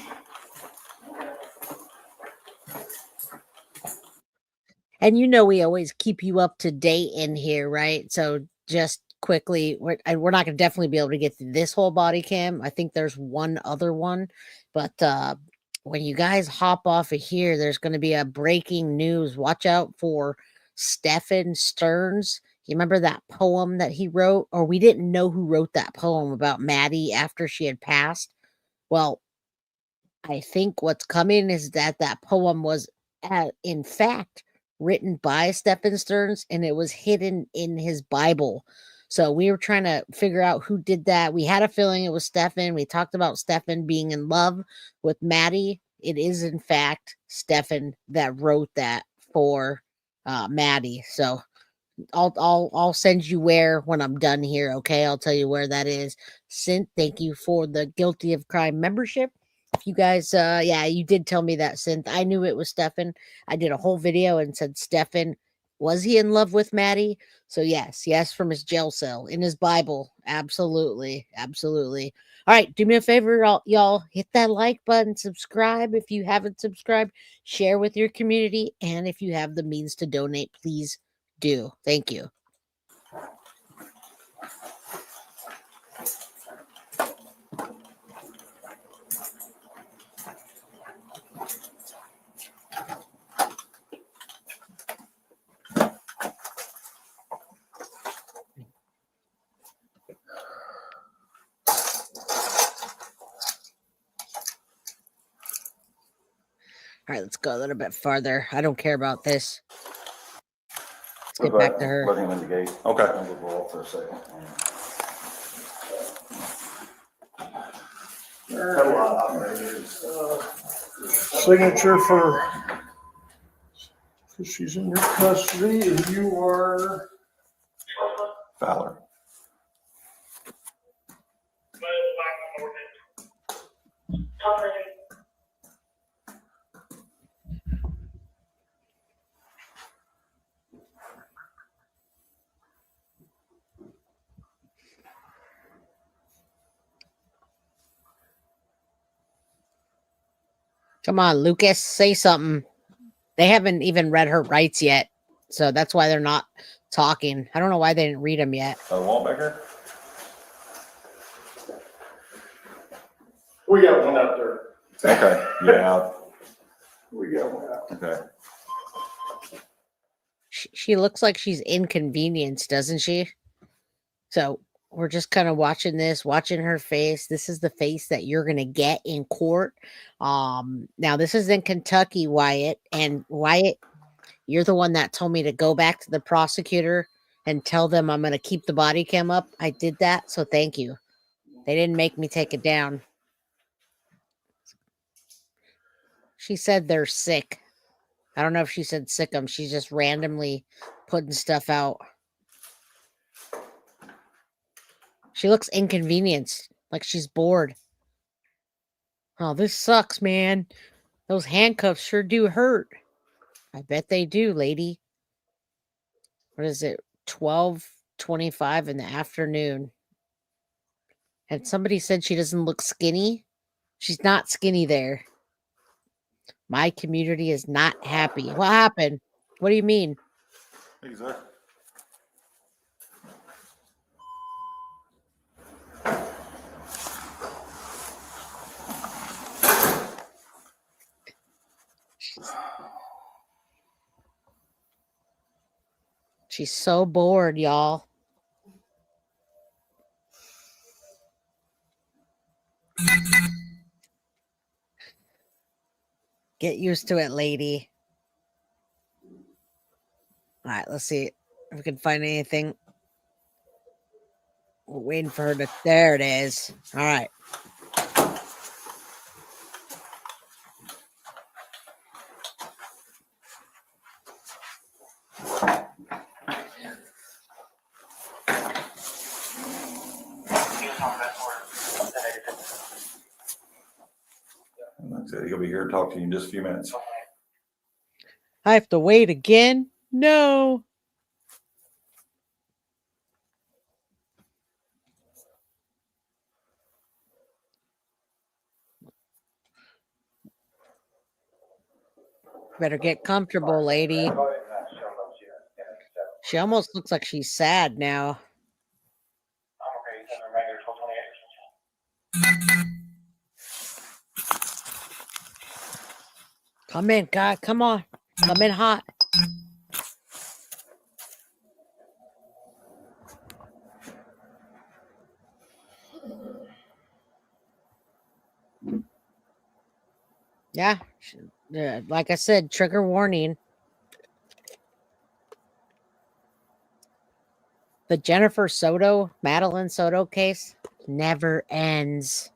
[SPEAKER 1] And you know we always keep you up to date in here, right? So just quickly, we're not going to definitely be able to get through this whole body cam. I think there's one other one, but when you guys hop off of here, there's going to be a breaking news. Watch out for Stephen Stearns. You remember that poem that he wrote? Or we didn't know who wrote that poem about Maddie after she had passed. Well, I think what's coming is that poem was, in fact, written by Stephen Stearns, and it was hidden in his Bible. So we were trying to figure out who did that. We had a feeling it was Stephen. We talked about Stephen being in love with Maddie. It is, in fact, Stephen that wrote that for Maddie. So I'll send you where when I'm done here. Okay, I'll tell you where that is. Synth, thank you for the Guilty of Crime membership. If you guys, yeah, you did tell me that, Synth. I knew it was Stefan. I did a whole video and said Stefan, was he in love with Maddie? So yes, from his jail cell in his Bible. Absolutely. All right, do me a favor, y'all, hit that like button, subscribe if you haven't subscribed, share with your community, and if you have the means to donate, please do. Thank you. All right, let's go a little bit farther. I don't care about this. Let's get back to her.
[SPEAKER 3] Let him in the gate. Okay.
[SPEAKER 2] I'm gonna go off for a second.
[SPEAKER 12] Signature for, because she's in your custody and you are
[SPEAKER 3] Fowler.
[SPEAKER 1] Come on, Lucas, say something. They haven't even read her rights yet, so that's why they're not talking. I don't know why they didn't read them yet.
[SPEAKER 3] Walt Baker?
[SPEAKER 12] We got one out there.
[SPEAKER 3] Okay, yeah.
[SPEAKER 12] We got one out.
[SPEAKER 3] Okay.
[SPEAKER 1] She looks like she's inconvenienced, doesn't she? So we're just kind of watching her face. This is the face that you're gonna get in court. Now this is in Kentucky, Wyatt. And Wyatt, you're the one that told me to go back to the prosecutor and tell them I'm gonna keep the body cam up. I did that, so thank you. They didn't make me take it down. She said they're sick. I don't know if she said sick 'em. She's just randomly putting stuff out. She looks inconvenienced, like she's bored. Oh, this sucks, man. Those handcuffs sure do hurt. I bet they do, lady. What is it? 12:25 in the afternoon. And somebody said she doesn't look skinny. She's not skinny there. My community is not happy. What happened? What do you mean?
[SPEAKER 3] Exactly.
[SPEAKER 1] She's so bored, y'all. Get used to it, lady. All right, let's see if we can find anything. We're waiting for her to. There it is. All right.
[SPEAKER 3] Like I said, he'll be here to talk to you in just a few minutes.
[SPEAKER 1] I have to wait again? No. Better get comfortable, lady. She almost looks like she's sad now. Come in, God. Come on. Come in hot. Yeah. Like I said, trigger warning. The Jennifer Madeline Soto case never ends.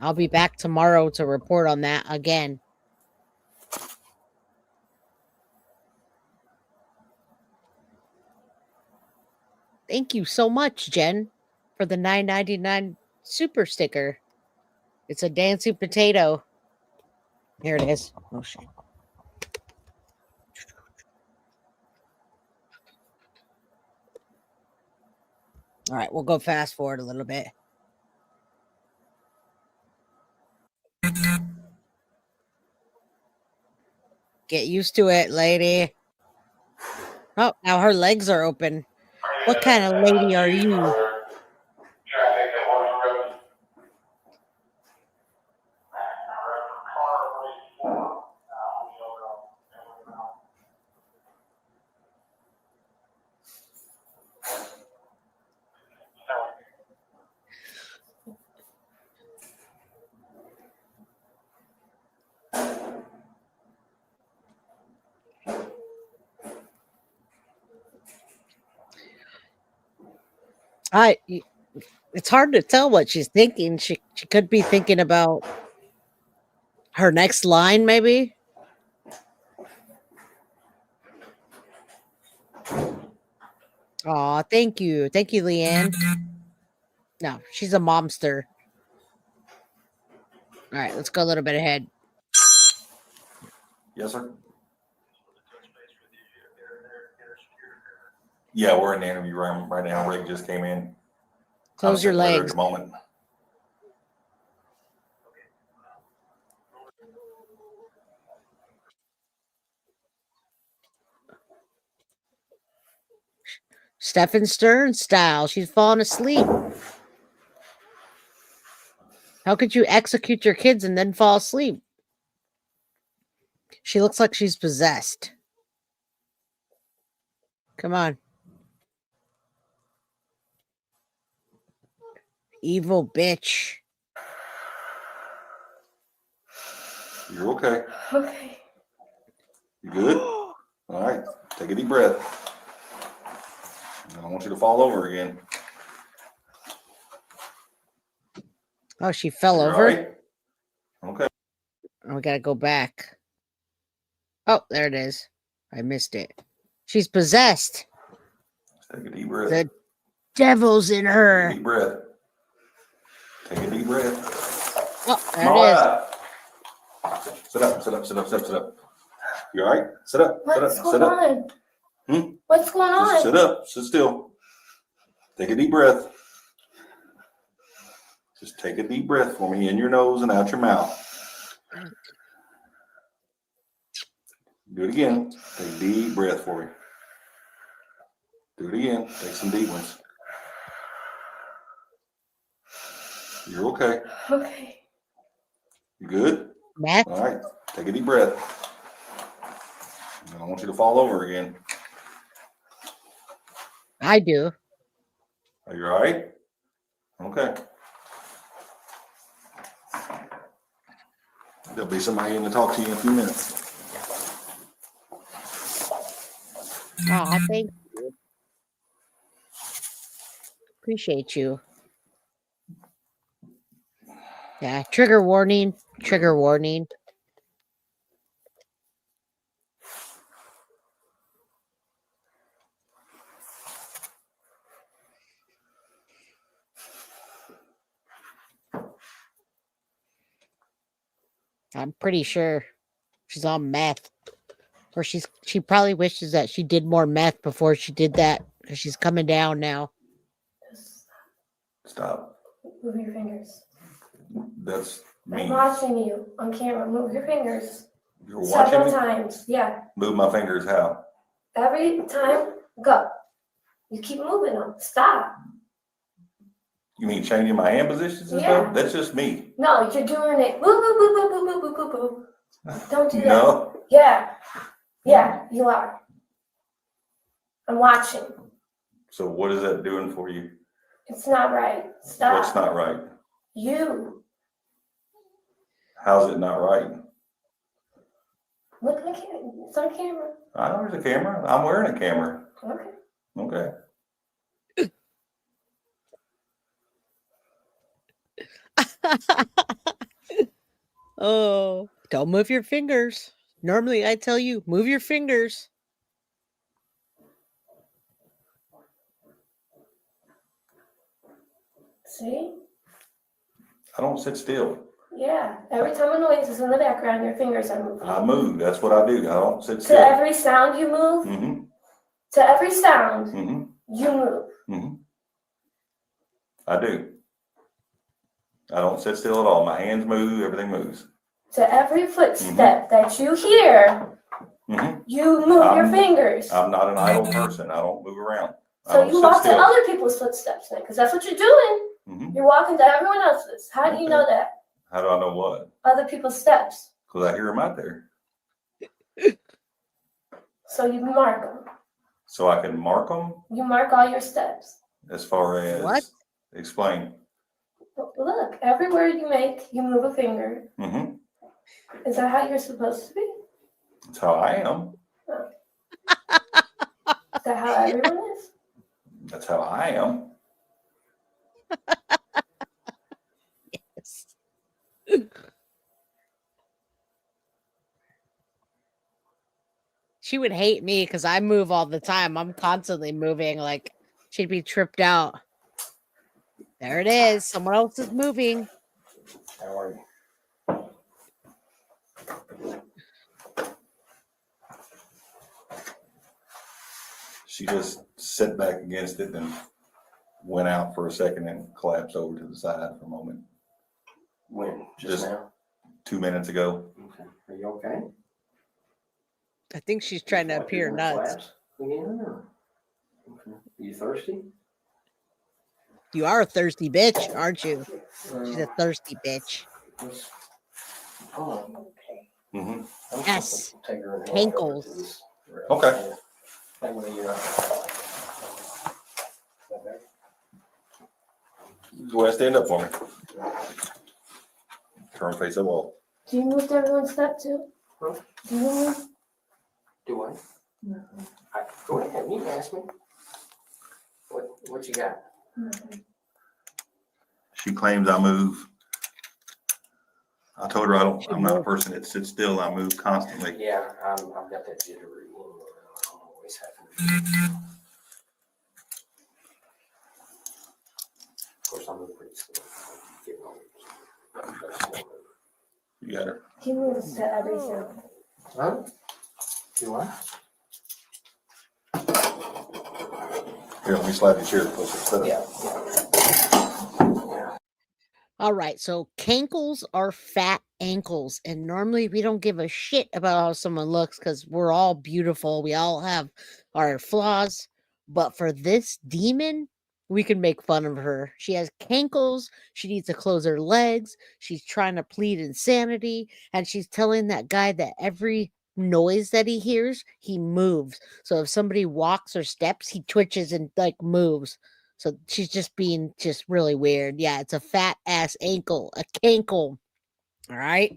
[SPEAKER 1] I'll be back tomorrow to report on that again. Thank you so much, Jen, for the $9.99 super sticker. It's a dancing potato. Here it is. Oh, shit. All right, we'll go fast forward a little bit. Get used to it, lady. Oh, now her legs are open. What kind of lady are you? It's hard to tell what she's thinking. She could be thinking about her next line, maybe. Aw, thank you. Thank you, Leanne. No, she's a momster. All right, let's go a little bit ahead.
[SPEAKER 3] Yes, sir. Yeah, we're in the interview room right now. Rick just came in.
[SPEAKER 1] Close your legs.
[SPEAKER 3] At the moment.
[SPEAKER 1] Stephen Stern style. She's falling asleep. How could you execute your kids and then fall asleep? She looks like she's possessed. Come on. Evil bitch.
[SPEAKER 3] You're okay.
[SPEAKER 8] Okay.
[SPEAKER 3] You good? All right. Take a deep breath. I don't want you to fall over again.
[SPEAKER 1] Oh, she fell
[SPEAKER 3] You're
[SPEAKER 1] over.
[SPEAKER 3] right? Okay.
[SPEAKER 1] Oh, we gotta go back. Oh, there it is. I missed it. She's possessed.
[SPEAKER 3] Take a deep breath.
[SPEAKER 1] The devil's in her.
[SPEAKER 3] Take a deep breath. Take a deep breath.
[SPEAKER 1] Oh, there it is.
[SPEAKER 3] Sit up, sit up, sit up, sit up, sit up. You all right? Sit up, sit
[SPEAKER 8] What's
[SPEAKER 3] up,
[SPEAKER 8] going
[SPEAKER 3] sit up.
[SPEAKER 8] on? What's going on?
[SPEAKER 3] Just sit up, sit still. Take a deep breath. Just take a deep breath for me in your nose and out your mouth. Do it again. Take a deep breath for me. Do it again. Take some deep ones. You're okay.
[SPEAKER 8] Okay.
[SPEAKER 3] You good?
[SPEAKER 1] Matt?
[SPEAKER 3] All right. Take a deep breath. I don't want you to fall over again.
[SPEAKER 1] I do.
[SPEAKER 3] Are you all right? Okay. There'll be somebody in to talk to you in a few minutes.
[SPEAKER 1] Oh, thank you. Appreciate you. Yeah, trigger warning. Trigger warning. I'm pretty sure she's on meth. Or she probably wishes that she did more meth before she did that. Because she's coming down now.
[SPEAKER 3] Stop.
[SPEAKER 8] Move your fingers.
[SPEAKER 3] That's me.
[SPEAKER 8] I'm watching you on camera. Move your fingers.
[SPEAKER 3] You're watching
[SPEAKER 8] Several
[SPEAKER 3] me?
[SPEAKER 8] times. Yeah.
[SPEAKER 3] Move my fingers how?
[SPEAKER 8] Every time, go. You keep moving them. Stop.
[SPEAKER 3] You mean changing my hand positions and
[SPEAKER 8] Yeah.
[SPEAKER 3] stuff? That's just me.
[SPEAKER 8] No, you're doing it. Boo, boo, boo, boo, boo, boo, boo, boo, boo. Don't do that.
[SPEAKER 3] No.
[SPEAKER 8] Yeah. Yeah, you are. I'm watching.
[SPEAKER 3] So what is that doing for you?
[SPEAKER 8] It's not right. Stop.
[SPEAKER 3] What's not right?
[SPEAKER 8] You.
[SPEAKER 3] How's it not right?
[SPEAKER 8] Look at the camera. It's on camera.
[SPEAKER 3] I know there's a camera. I'm wearing a camera.
[SPEAKER 8] Okay.
[SPEAKER 3] Okay.
[SPEAKER 1] Oh, don't move your fingers. Normally I tell you, move your fingers.
[SPEAKER 8] See?
[SPEAKER 3] I don't sit still.
[SPEAKER 8] Yeah. Every time a noise is in the background, your fingers are moving.
[SPEAKER 3] I move. That's what I do. I don't sit
[SPEAKER 8] To
[SPEAKER 3] still.
[SPEAKER 8] every sound you move,
[SPEAKER 3] Mm-hmm.
[SPEAKER 8] to every sound
[SPEAKER 3] Mm-hmm.
[SPEAKER 8] you move.
[SPEAKER 3] Mm-hmm. I do. I don't sit still at all. My hands move. Everything moves.
[SPEAKER 8] To every footstep that you hear,
[SPEAKER 3] Mm-hmm.
[SPEAKER 8] you move your fingers.
[SPEAKER 3] I'm not an idle person. I don't move around. I
[SPEAKER 8] So
[SPEAKER 3] don't
[SPEAKER 8] you
[SPEAKER 3] sit
[SPEAKER 8] walk to
[SPEAKER 3] still.
[SPEAKER 8] other people's footsteps then, because that's what you're doing.
[SPEAKER 3] Mm-hmm.
[SPEAKER 8] You're walking to everyone else's. How do you know that?
[SPEAKER 3] How do I know what?
[SPEAKER 8] Other people's steps.
[SPEAKER 3] Because I hear them out there.
[SPEAKER 8] So you mark them.
[SPEAKER 3] So I can mark them
[SPEAKER 8] You mark all your steps.
[SPEAKER 3] as far as
[SPEAKER 1] What?
[SPEAKER 3] Explain.
[SPEAKER 8] Look, every word you make, you move a finger.
[SPEAKER 3] Mm-hmm.
[SPEAKER 8] Is that how you're supposed to be?
[SPEAKER 3] That's how I am.
[SPEAKER 8] Is that how everyone is?
[SPEAKER 3] That's how I am.
[SPEAKER 1] Yes. She would hate me because I move all the time. I'm constantly moving. Like she'd be tripped out. There it is. Someone else is moving.
[SPEAKER 6] How are you?
[SPEAKER 3] She just sat back against it and went out for a second and collapsed over to the side for a moment.
[SPEAKER 6] When?
[SPEAKER 3] Just
[SPEAKER 6] Now?
[SPEAKER 3] 2 minutes ago.
[SPEAKER 6] Okay. Are you okay?
[SPEAKER 1] I think she's trying to
[SPEAKER 6] Like
[SPEAKER 1] appear
[SPEAKER 6] you're gonna
[SPEAKER 1] nuts.
[SPEAKER 6] collapse again, or? Okay. Are you thirsty?
[SPEAKER 1] You are a thirsty bitch, aren't you? She's a thirsty bitch.
[SPEAKER 6] Oh,
[SPEAKER 8] Okay.
[SPEAKER 3] Mm-hmm.
[SPEAKER 1] Yes.
[SPEAKER 6] take her and
[SPEAKER 1] Ankles.
[SPEAKER 3] Okay. Go ahead and stand up for me. Turn face up wall.
[SPEAKER 8] Do you move to everyone's step too?
[SPEAKER 6] Huh?
[SPEAKER 8] Do you move?
[SPEAKER 6] Do I? Go ahead, you can ask me. What you got?
[SPEAKER 3] She claims I move. I told her I'm not a person that sits still. I move constantly.
[SPEAKER 6] Yeah, I've got that jittery. I'm always having. Of course, I'm moving pretty slow.
[SPEAKER 3] You got her.
[SPEAKER 8] He moves to every sound.
[SPEAKER 6] Huh? Do I?
[SPEAKER 3] Here, let me slide your chair closer. Set up.
[SPEAKER 6] Yeah.
[SPEAKER 1] All right. So cankles are fat ankles. And normally we don't give a shit about how someone looks because we're all beautiful. We all have our flaws. But for this demon, we can make fun of her. She has cankles. She needs to close her legs. She's trying to plead insanity. And she's telling that guy that every noise that he hears, he moves. So if somebody walks or steps, he twitches and like moves. So she's just being just really weird. Yeah, it's a fat ass ankle, a cankle. All right.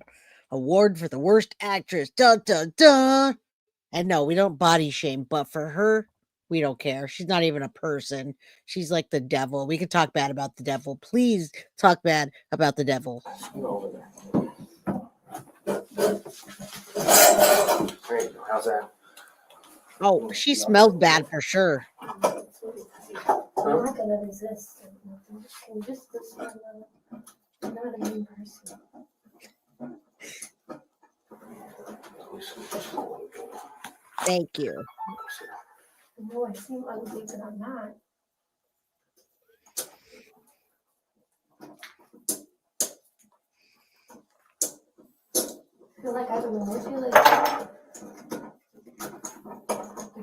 [SPEAKER 1] Award for the worst actress. Dun dun dun. And no, we don't body shame, but for her, we don't care. She's not even a person. She's like the devil. We could talk bad about the devil. Please talk bad about the devil.
[SPEAKER 6] Go over there. There you go. How's that?
[SPEAKER 1] Oh, she smells bad for sure.
[SPEAKER 8] I'm not gonna resist. Can just listen. I'm not a mean person.
[SPEAKER 1] Thank you.
[SPEAKER 8] No, I seem ugly, but I'm not. I feel like I can manipulate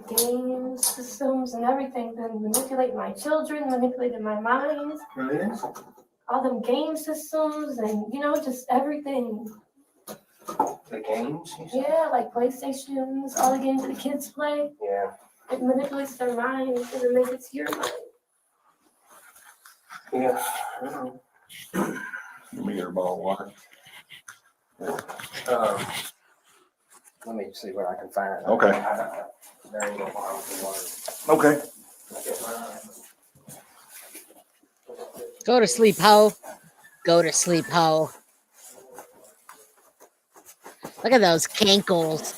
[SPEAKER 8] the games, systems, and everything. Then manipulate my children, manipulated my mind.
[SPEAKER 6] Really?
[SPEAKER 8] All them game systems and, just everything.
[SPEAKER 6] The games?
[SPEAKER 8] Yeah, like PlayStations, all the games that the kids play.
[SPEAKER 6] Yeah.
[SPEAKER 8] It manipulates their mind and it makes it to your mind.
[SPEAKER 6] Yeah.
[SPEAKER 3] Give me your bottle of water.
[SPEAKER 6] Let me see what I can find.
[SPEAKER 3] Okay.
[SPEAKER 6] There ain't no bottle of water.
[SPEAKER 3] Okay.
[SPEAKER 1] Go to sleep, ho. Go to sleep, ho. Look at those cankles.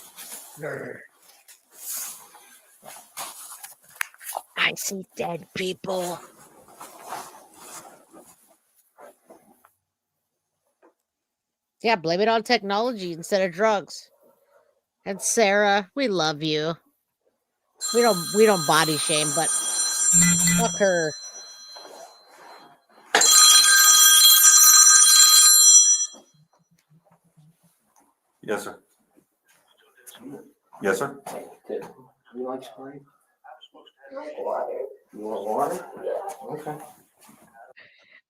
[SPEAKER 1] I see dead people. Yeah, blame it on technology instead of drugs. And Sarah, we love you. We don't body shame, but fuck her.
[SPEAKER 3] Yes, sir. Yes, sir.
[SPEAKER 6] You like Sprite? You want water? Okay.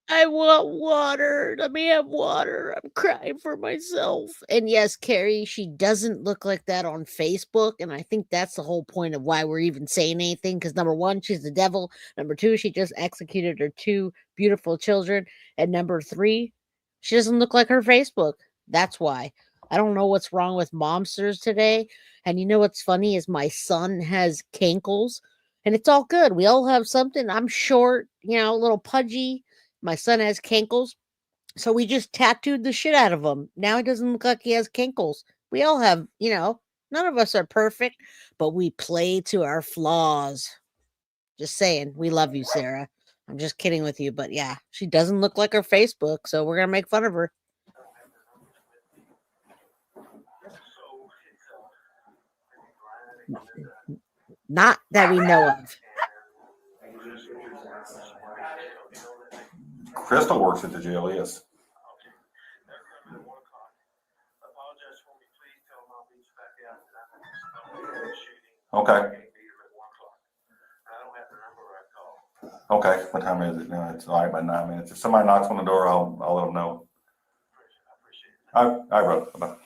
[SPEAKER 1] I want water. Let me have water. I'm crying for myself. And yes, Carrie, she doesn't look like that on Facebook. And I think that's the whole point of why we're even saying anything. Because number one, she's the devil. Number two, she just executed her 2 beautiful children. And number 3, she doesn't look like her Facebook. That's why. I don't know what's wrong with momsters today. And you know what's funny is my son has cankles. And it's all good. We all have something. I'm short, a little pudgy. My son has cankles, so we just tattooed the shit out of him. Now he doesn't look like he has cankles. We all have, none of us are perfect, but we play to our flaws. Just saying, we love you, Sarah. I'm just kidding with you, but yeah, she doesn't look like her Facebook, so we're going to make fun of her. Not that we know of.
[SPEAKER 3] Crystal works at the jail, yes. Okay. Okay, what time is it now? It's all right, about 9 minutes. If somebody knocks on the door, I'll let them know. All right, bro. Bye.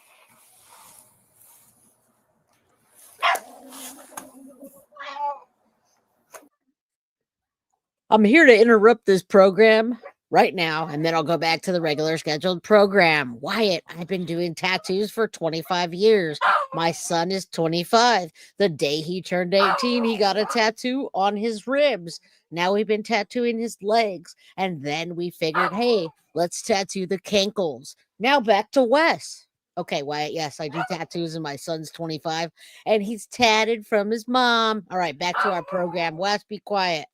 [SPEAKER 1] I'm here to interrupt this program right now, and then I'll go back to the regular scheduled program. Wyatt, I've been doing tattoos for 25 years. My son is 25. The day he turned 18, he got a tattoo on his ribs. Now we've been tattooing his legs, and then we figured, hey, let's tattoo the cankles. Now back to Wes. Okay, Wyatt, yes, I do tattoos, and my son's 25, and he's tatted from his mom. All right, back to our program. Wes, be quiet.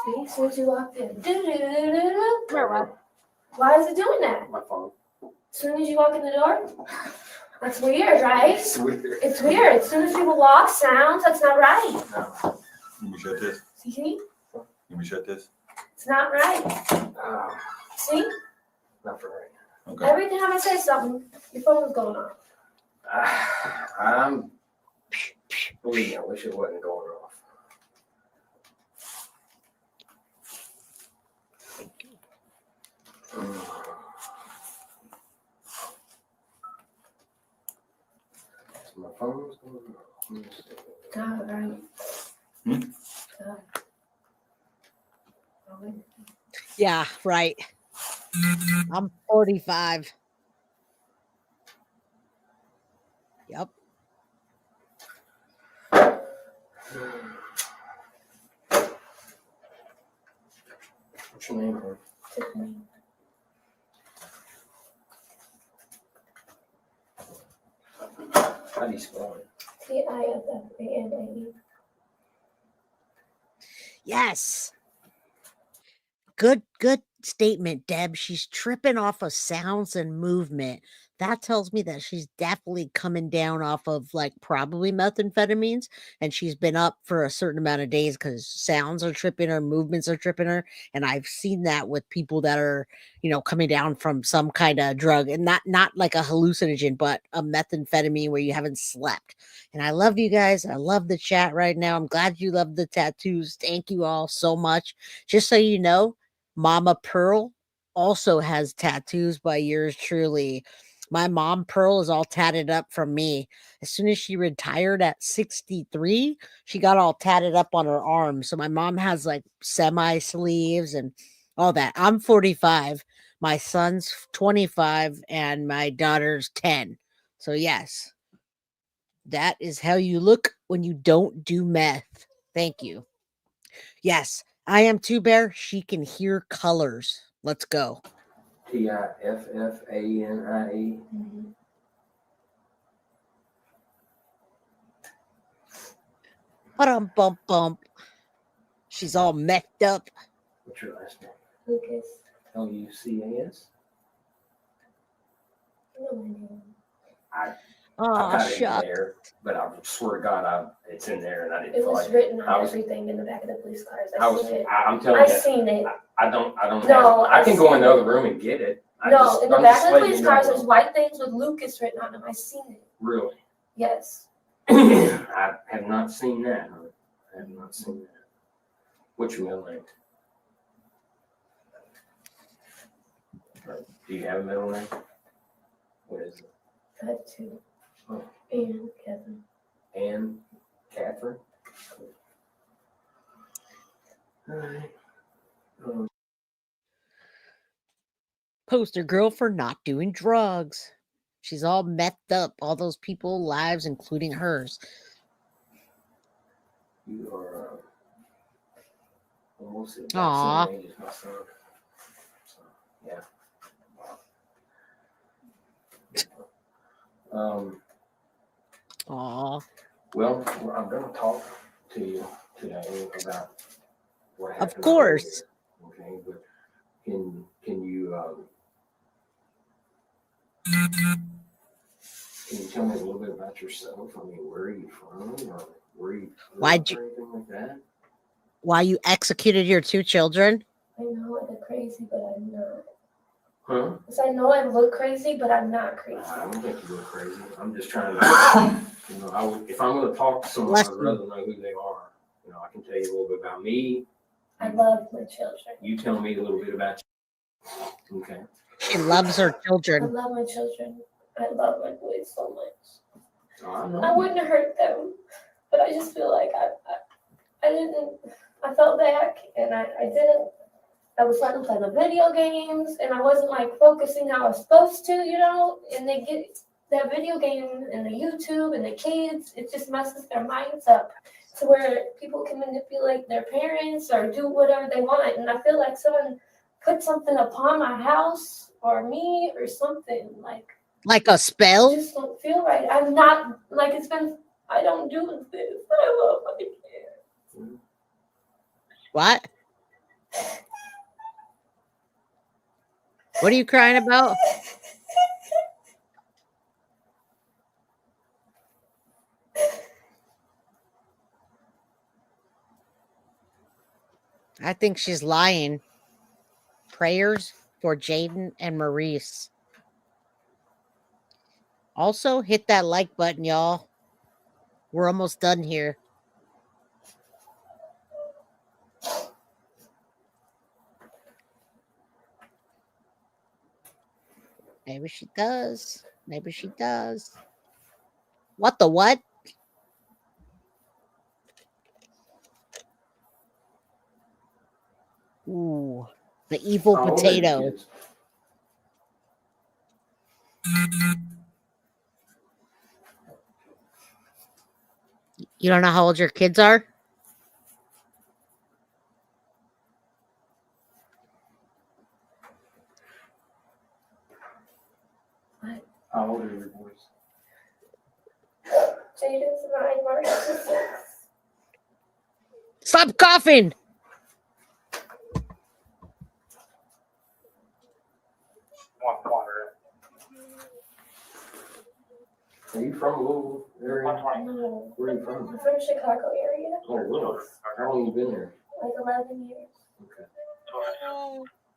[SPEAKER 8] See, as soon as you walked in. Why is it doing that?
[SPEAKER 6] My phone.
[SPEAKER 8] As soon as you walk in the door? That's weird, right?
[SPEAKER 6] It's weird.
[SPEAKER 8] It's weird. As soon as people walk, sounds, that's not right.
[SPEAKER 3] No. Let me shut this.
[SPEAKER 8] See?
[SPEAKER 3] Let me shut this.
[SPEAKER 8] It's not right. See?
[SPEAKER 6] Not for right.
[SPEAKER 3] Okay.
[SPEAKER 8] Every time I say something, your phone's going off.
[SPEAKER 6] Believe me, I wish it wasn't going off. My phone's going off.
[SPEAKER 8] God, right. God.
[SPEAKER 1] Yeah, right. I'm 45. Yep.
[SPEAKER 6] What's your name, her?
[SPEAKER 8] Tiffany.
[SPEAKER 6] How do you spell it?
[SPEAKER 8] Tiffanie.
[SPEAKER 1] Yes. Good statement, Deb. She's tripping off of sounds and movement. That tells me that she's definitely coming down off of probably methamphetamines, and she's been up for a certain amount of days because sounds are tripping her, movements are tripping her. And I've seen that with people that are, coming down from some kind of drug, and not like a hallucinogen, but a methamphetamine where you haven't slept. And I love you guys. I love the chat right now. I'm glad you love the tattoos. Thank you all so much. Just so you know, Mama Pearl also has tattoos by yours truly. My mom, Pearl, is all tatted up from me. As soon as she retired at 63, she got all tatted up on her arm. So my mom has like semi sleeves and all that. I'm 45. My son's 25 and my daughter's 10. So, yes, that is how you look when you don't do meth. Thank you. Yes, I am Two Bear. She can hear colors. Let's go.
[SPEAKER 6] Tiffanie.
[SPEAKER 1] Bump bump. She's all messed up.
[SPEAKER 6] What's your last name?
[SPEAKER 8] Lucas.
[SPEAKER 6] Lucas.
[SPEAKER 8] No, my name.
[SPEAKER 6] I
[SPEAKER 1] Oh,
[SPEAKER 6] got it in
[SPEAKER 1] shucks.
[SPEAKER 6] there, but I swear to God, it's in there, and I didn't
[SPEAKER 8] It
[SPEAKER 6] feel
[SPEAKER 8] was
[SPEAKER 6] like
[SPEAKER 8] written on
[SPEAKER 6] I was-
[SPEAKER 8] everything in the back of the police cars.
[SPEAKER 6] I'm telling
[SPEAKER 8] I've
[SPEAKER 6] you,
[SPEAKER 8] seen it.
[SPEAKER 6] I don't.
[SPEAKER 8] No,
[SPEAKER 6] I can go in the
[SPEAKER 8] I've
[SPEAKER 6] other
[SPEAKER 8] seen
[SPEAKER 6] room and get it.
[SPEAKER 8] In the
[SPEAKER 6] I'm
[SPEAKER 8] back
[SPEAKER 6] just
[SPEAKER 8] of the
[SPEAKER 6] letting
[SPEAKER 8] police
[SPEAKER 6] you
[SPEAKER 8] cars,
[SPEAKER 6] know.
[SPEAKER 8] there's white things with Lucas written on them. I've seen it.
[SPEAKER 6] Really?
[SPEAKER 8] Yes.
[SPEAKER 6] I have not seen that. I have not seen that. What's your middle name? Do you have a middle name? What is it?
[SPEAKER 8] I have two.
[SPEAKER 6] Oh.
[SPEAKER 8] And Kevin.
[SPEAKER 6] And Catherine? All right.
[SPEAKER 1] Poster girl for not doing drugs. She's all methed up. All those people, lives, including hers.
[SPEAKER 6] You are almost the exact
[SPEAKER 1] Aw.
[SPEAKER 6] same age as my son. So, yeah.
[SPEAKER 1] Aw.
[SPEAKER 6] Well, I'm going to talk to you today about what happened.
[SPEAKER 1] Of course.
[SPEAKER 6] earlier, okay, but can you tell me a little bit about yourself? I mean, where are you from, or where you
[SPEAKER 1] Why'd you-
[SPEAKER 6] or anything like that?
[SPEAKER 1] Why you executed your two children?
[SPEAKER 8] I know I look crazy, but I'm not.
[SPEAKER 6] Huh?
[SPEAKER 8] Because I know I look crazy, but I'm not crazy.
[SPEAKER 6] I don't think you look crazy. I'm just trying to, if I'm going to talk to someone, I'd rather know who they are. I can tell you a little bit about me.
[SPEAKER 8] I love my children.
[SPEAKER 6] You tell me a little bit about you. Okay.
[SPEAKER 1] She loves her
[SPEAKER 8] I
[SPEAKER 1] children.
[SPEAKER 8] love my children. I love my boys so much.
[SPEAKER 6] I
[SPEAKER 8] I wouldn't hurt them, but I just feel like I didn't. I felt back, and I didn't. I was letting them play the video games, and I wasn't like focusing how I was supposed to, And they get that video game and the YouTube and the kids. It just messes their minds up to where people can manipulate their parents or do whatever they want. And I feel like someone put something upon my house or me or something
[SPEAKER 1] like a spell.
[SPEAKER 8] I just don't feel right. I'm not like it's been. I don't do this. I love my kids.
[SPEAKER 1] What? What are you crying about? I think she's lying. Prayers for Jayden and Maurice. Also, hit that like button, y'all. We're almost done here. Maybe she does. Maybe she does. What the what? Ooh, the evil potato. You don't know how old your kids are?
[SPEAKER 6] How old are your boys?
[SPEAKER 8] Jayden's 9, Maurice is 6.
[SPEAKER 1] Stop coughing.
[SPEAKER 6] Are you from Louisville area?
[SPEAKER 8] No.
[SPEAKER 6] Where are you from?
[SPEAKER 8] I'm from Chicago area.
[SPEAKER 6] Oh, really? How long have you been here?
[SPEAKER 8] Like 11 years.
[SPEAKER 6] Okay.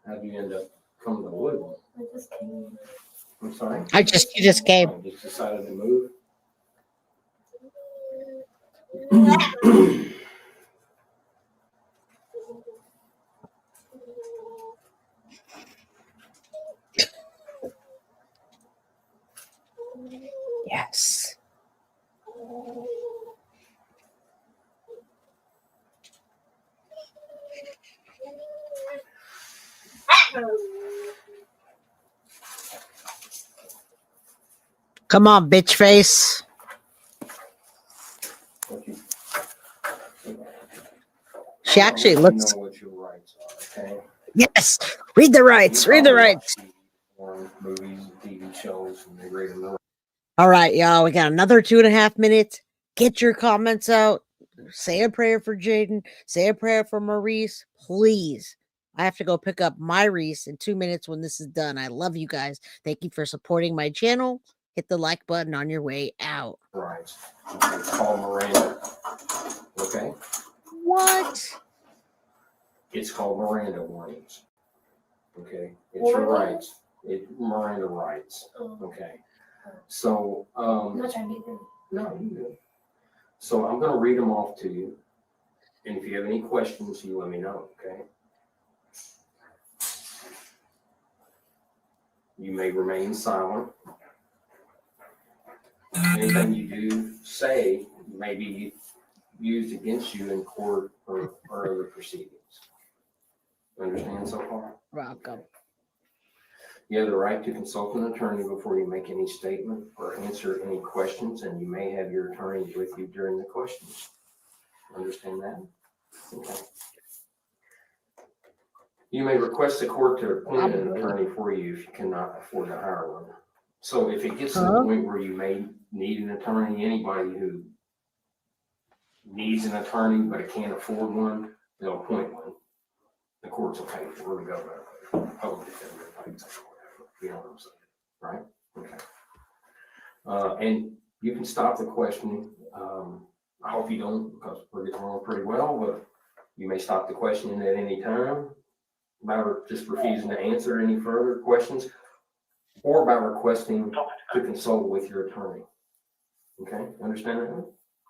[SPEAKER 6] How did you end up coming to Louisville?
[SPEAKER 8] I just came.
[SPEAKER 6] I'm sorry?
[SPEAKER 1] You just came.
[SPEAKER 6] I just decided to move.
[SPEAKER 1] Come on, bitch face. She actually looks.
[SPEAKER 6] Know what your rights are, okay?
[SPEAKER 1] Yes. Read the rights. Read the rights.
[SPEAKER 6] Movies, TV shows, and they read them.
[SPEAKER 1] All right, y'all. We got another 2.5 minutes. Get your comments out. Say a prayer for Jayden. Say a prayer for Maurice. Please. I have to go pick up my Reese in 2 minutes when this is done. I love you guys. Thank you for supporting my channel. Hit the like button on your way out.
[SPEAKER 6] Right. It's called Miranda. Okay?
[SPEAKER 1] What?
[SPEAKER 6] It's called Miranda warnings. Okay? It's your rights. Miranda rights. Okay? So,
[SPEAKER 8] I'm not trying to be rude.
[SPEAKER 6] no, you do. So I'm going to read them off to you. And if you have any questions, you let me know, okay? You may remain silent. Anything you do say may be used against you in court or other proceedings. Understand so far?
[SPEAKER 1] Welcome.
[SPEAKER 6] You have the right to consult an attorney before you make any statement or answer any questions, and you may have your attorney with you during the questions. Understand that? Okay. You may request the court to appoint an attorney for you if you cannot afford to hire one. So if it gets to the point where you may need an attorney, anybody who needs an attorney but can't afford one, they'll appoint one. The court's okay for the government. Public defender, you know what I'm saying, right? Okay. And you can stop the questioning. I hope you don't, because we're getting along pretty well, but you may stop the questioning at any time by just refusing to answer any further questions or by requesting to consult with your attorney. Okay, understand that?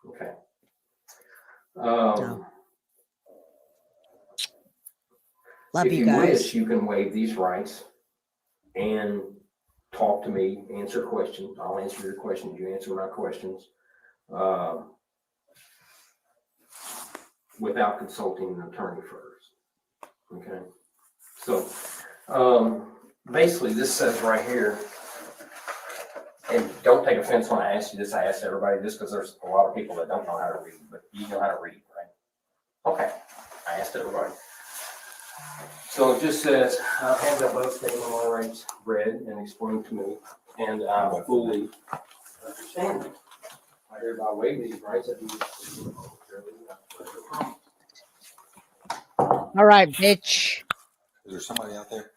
[SPEAKER 6] Okay.
[SPEAKER 1] Love
[SPEAKER 6] if
[SPEAKER 1] you
[SPEAKER 6] you
[SPEAKER 1] guys.
[SPEAKER 6] wish, you can waive these rights and talk to me, answer questions. I'll answer your questions. You answer my questions without consulting an attorney first. Okay. So basically, this says right here, and don't take offense when I ask you this. I ask everybody this because there's a lot of people that don't know how to read, but you know how to read, right? Okay. I asked everybody. So it just says, I have that both statement of all rights read and explained to me, and I fully understand it. I hereby waive these rights.
[SPEAKER 1] All right, bitch.
[SPEAKER 3] Is there somebody out there?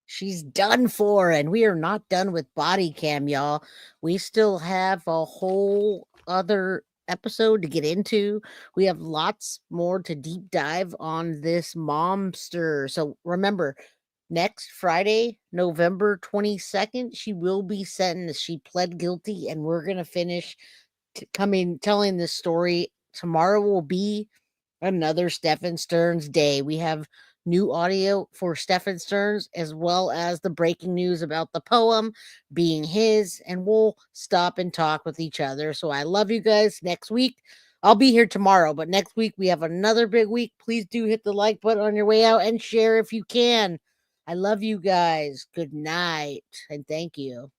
[SPEAKER 1] She's done for, and we are not done with body cam, y'all. We still have a whole other episode to get into. We have lots more to deep dive on this momster. So remember, next Friday, November 22nd, she will be sentenced. She pled guilty, and we're gonna finish telling this story. Tomorrow will be another Stephen Stearns day. We have new audio for Stephen Stearns, as well as the breaking news about the poem being his, and we'll stop and talk with each other. So I love you guys. Next week, I'll be here tomorrow, but next week we have another big week. Please do hit the like button on your way out and share if you can. I love you guys. Good night, and thank you.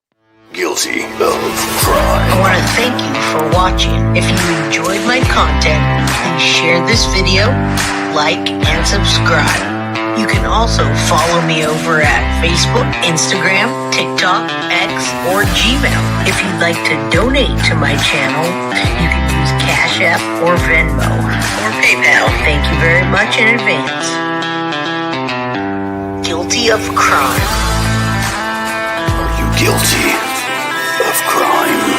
[SPEAKER 13] Guilty of crime.
[SPEAKER 14] I want to thank you for watching. If you enjoyed my content, please share this video, like, and subscribe. You can also follow me over at Facebook, Instagram, TikTok, X, or Gmail. If you'd like to donate to my channel, you can use Cash App or Venmo or PayPal. Thank you very much in advance. Guilty of crime.
[SPEAKER 13] Are you guilty of crime?